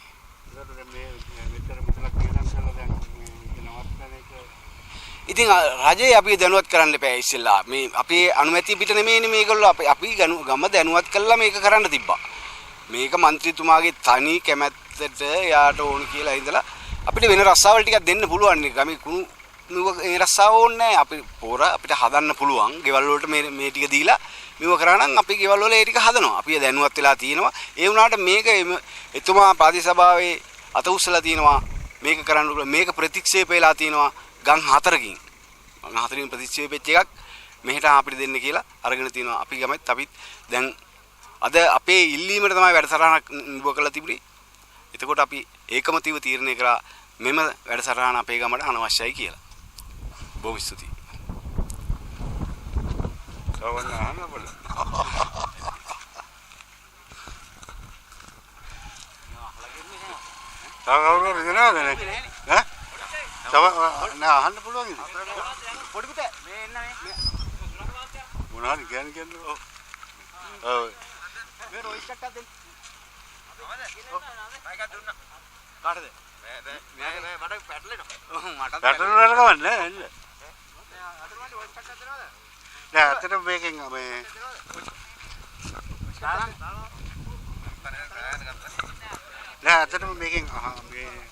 ඉතින් රජේ අපි දැනුවත් කරන්න එපා ඉස්සෙල්ලා මේ අපේ අනුමැතිය පිට නෙමෙයිනේ මේගොල්ලෝ අපි ගම දැනුවත් කළා මේක කරන්න තිබ්බා මේක മന്ത്രിතුමාගේ තනි කැමැත්තට යාට ඕන කියලා හිතලා අපිට වෙන රස්සාවල් ටිකක් දෙන්න පුළුවන් නේ ගමේ කුණු මේ රස්සාව ඕනේ නැහැ අපි පොර අපිට හදන්න පුළුවන් ගෙවල් වලට මේ ටික දීලා මේව කරා නම් අපි ගෙවල් වල ඒ ටික හදනවා අපි දැනුවත් වෙලා තියෙනවා ඒ වුණාට මේක එතුමා ප්‍රාදේශ සභාවේ අත උස්සලා තියෙනවා මේක කරන්න මේක ප්‍රතික්ෂේප වෙලා තියෙනවා ගම් 4කින් ප්‍රතික්ෂේප වෙච්ච එකක් මෙහෙට අපිට දෙන්න කියලා අරගෙන තියෙනවා අපි ගමත් අපිත් දැන් අද අපේ ඉල්ලීමට තමයි වැඩසටහනක් නිබ කරලා තිබුණේ එතකොට අපි ඒකමතිව තීරණය කරා මෙම වැඩසටහන අපේ ගමට අනවශ්‍යයි කියලා බොහොම ස්තුතියි කවන්න අහන්න බල තාවවරු දෙනවද ඈ තව නෑ අහන්න පුළුවන් ඉතින් පොඩි පුතේ මේ එන්න මේ මොනවද කියන්නේ ඔව් මේ රොයිස් එකක් දෙන්න බයික් එකක් දුන්නා කාටද මට පැටලෙනවා මට පැටලෙනවා කවන්නේ නෑ එන්න අතනවන්නේ රොයිස් එකක් දෙනවද නෑ අතන මේකෙන් මේ නෑ අතන මේකෙන් මේ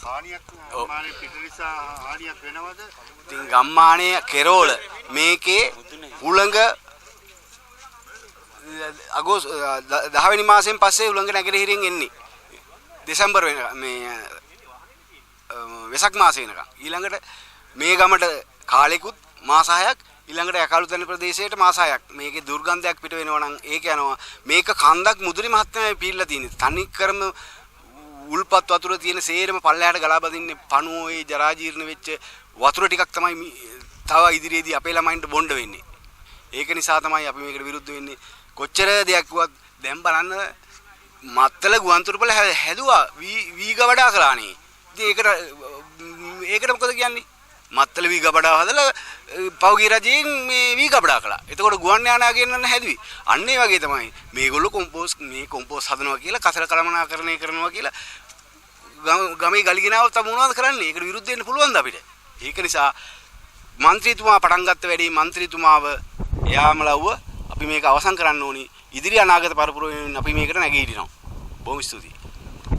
හානියක් මානේ පිටරිසා හානියක් වෙනවද ඉතින් ගම්මානයේ කෙරෝල මේකේ උලඟ අගෝස් 10 වෙනි මාසෙන් පස්සේ උලඟ නැගෙනහිරින් එන්නේ දෙසැම්බර් මේ වෙසක් මාසෙ වෙනකම් ඊළඟට මේ ගමට කාලෙකුත් මාස 6ක් ඊළඟට යකලුතැන්න ප්‍රදේශයට මාස 6ක් මේකේ දුර්ගන්ධයක් පිට වෙනවා නම් ඒක යනවා මේක කන්දක් මුදුරි මහත්මයා පීල්ලා තියෙන්නේ තනි කරම උල්පත් වතුර තියෙන සේරම පල්ලෙහාට ගලා බදින්නේ පණුවේ ජරා ජීර්ණ වෙච්ච වතුර ටිකක් තමයි තව ඉදිරියේදී අපේ ළමයින්ට බොණ්ඩ වෙන්නේ ඒක නිසා තමයි අපි මේකට විරුද්ධ වෙන්නේ කොච්චර දෙයක් වුවත් දැන් බලන්න මත්තල ගුවන්තොටුපළ හැදුවා වීග වඩා කළානේ ඉතින් ඒකට මොකද කියන්නේ මත්තල වීග වඩා හදලා පෞගී රජයෙන් මේ වීග වඩා කළා එතකොට ගුවන් යානා ගෙන්නන්න හැදුවේ අන්න ඒ වගේ තමයි මේගොල්ලෝ කොම්පෝස්ට් හදනවා කියලා කසල කළමනාකරණය කරනවා කියලා ගමේ ගලිගෙනාව තම මොනවද කරන්නේ ඒකට විරුද්ධ වෙන්න පුළුවන්ද අපිට ඒක නිසා മന്ത്രിතුමා පටන් ගත්ත වැඩේ മന്ത്രിතුමාව යාමලව්ව අපි මේක අවසන් කරන්න ඕනි ඉදිරි අනාගත පරපුර අපි මේකට නැගී හිටිනවා බොහොම ස්තුතියි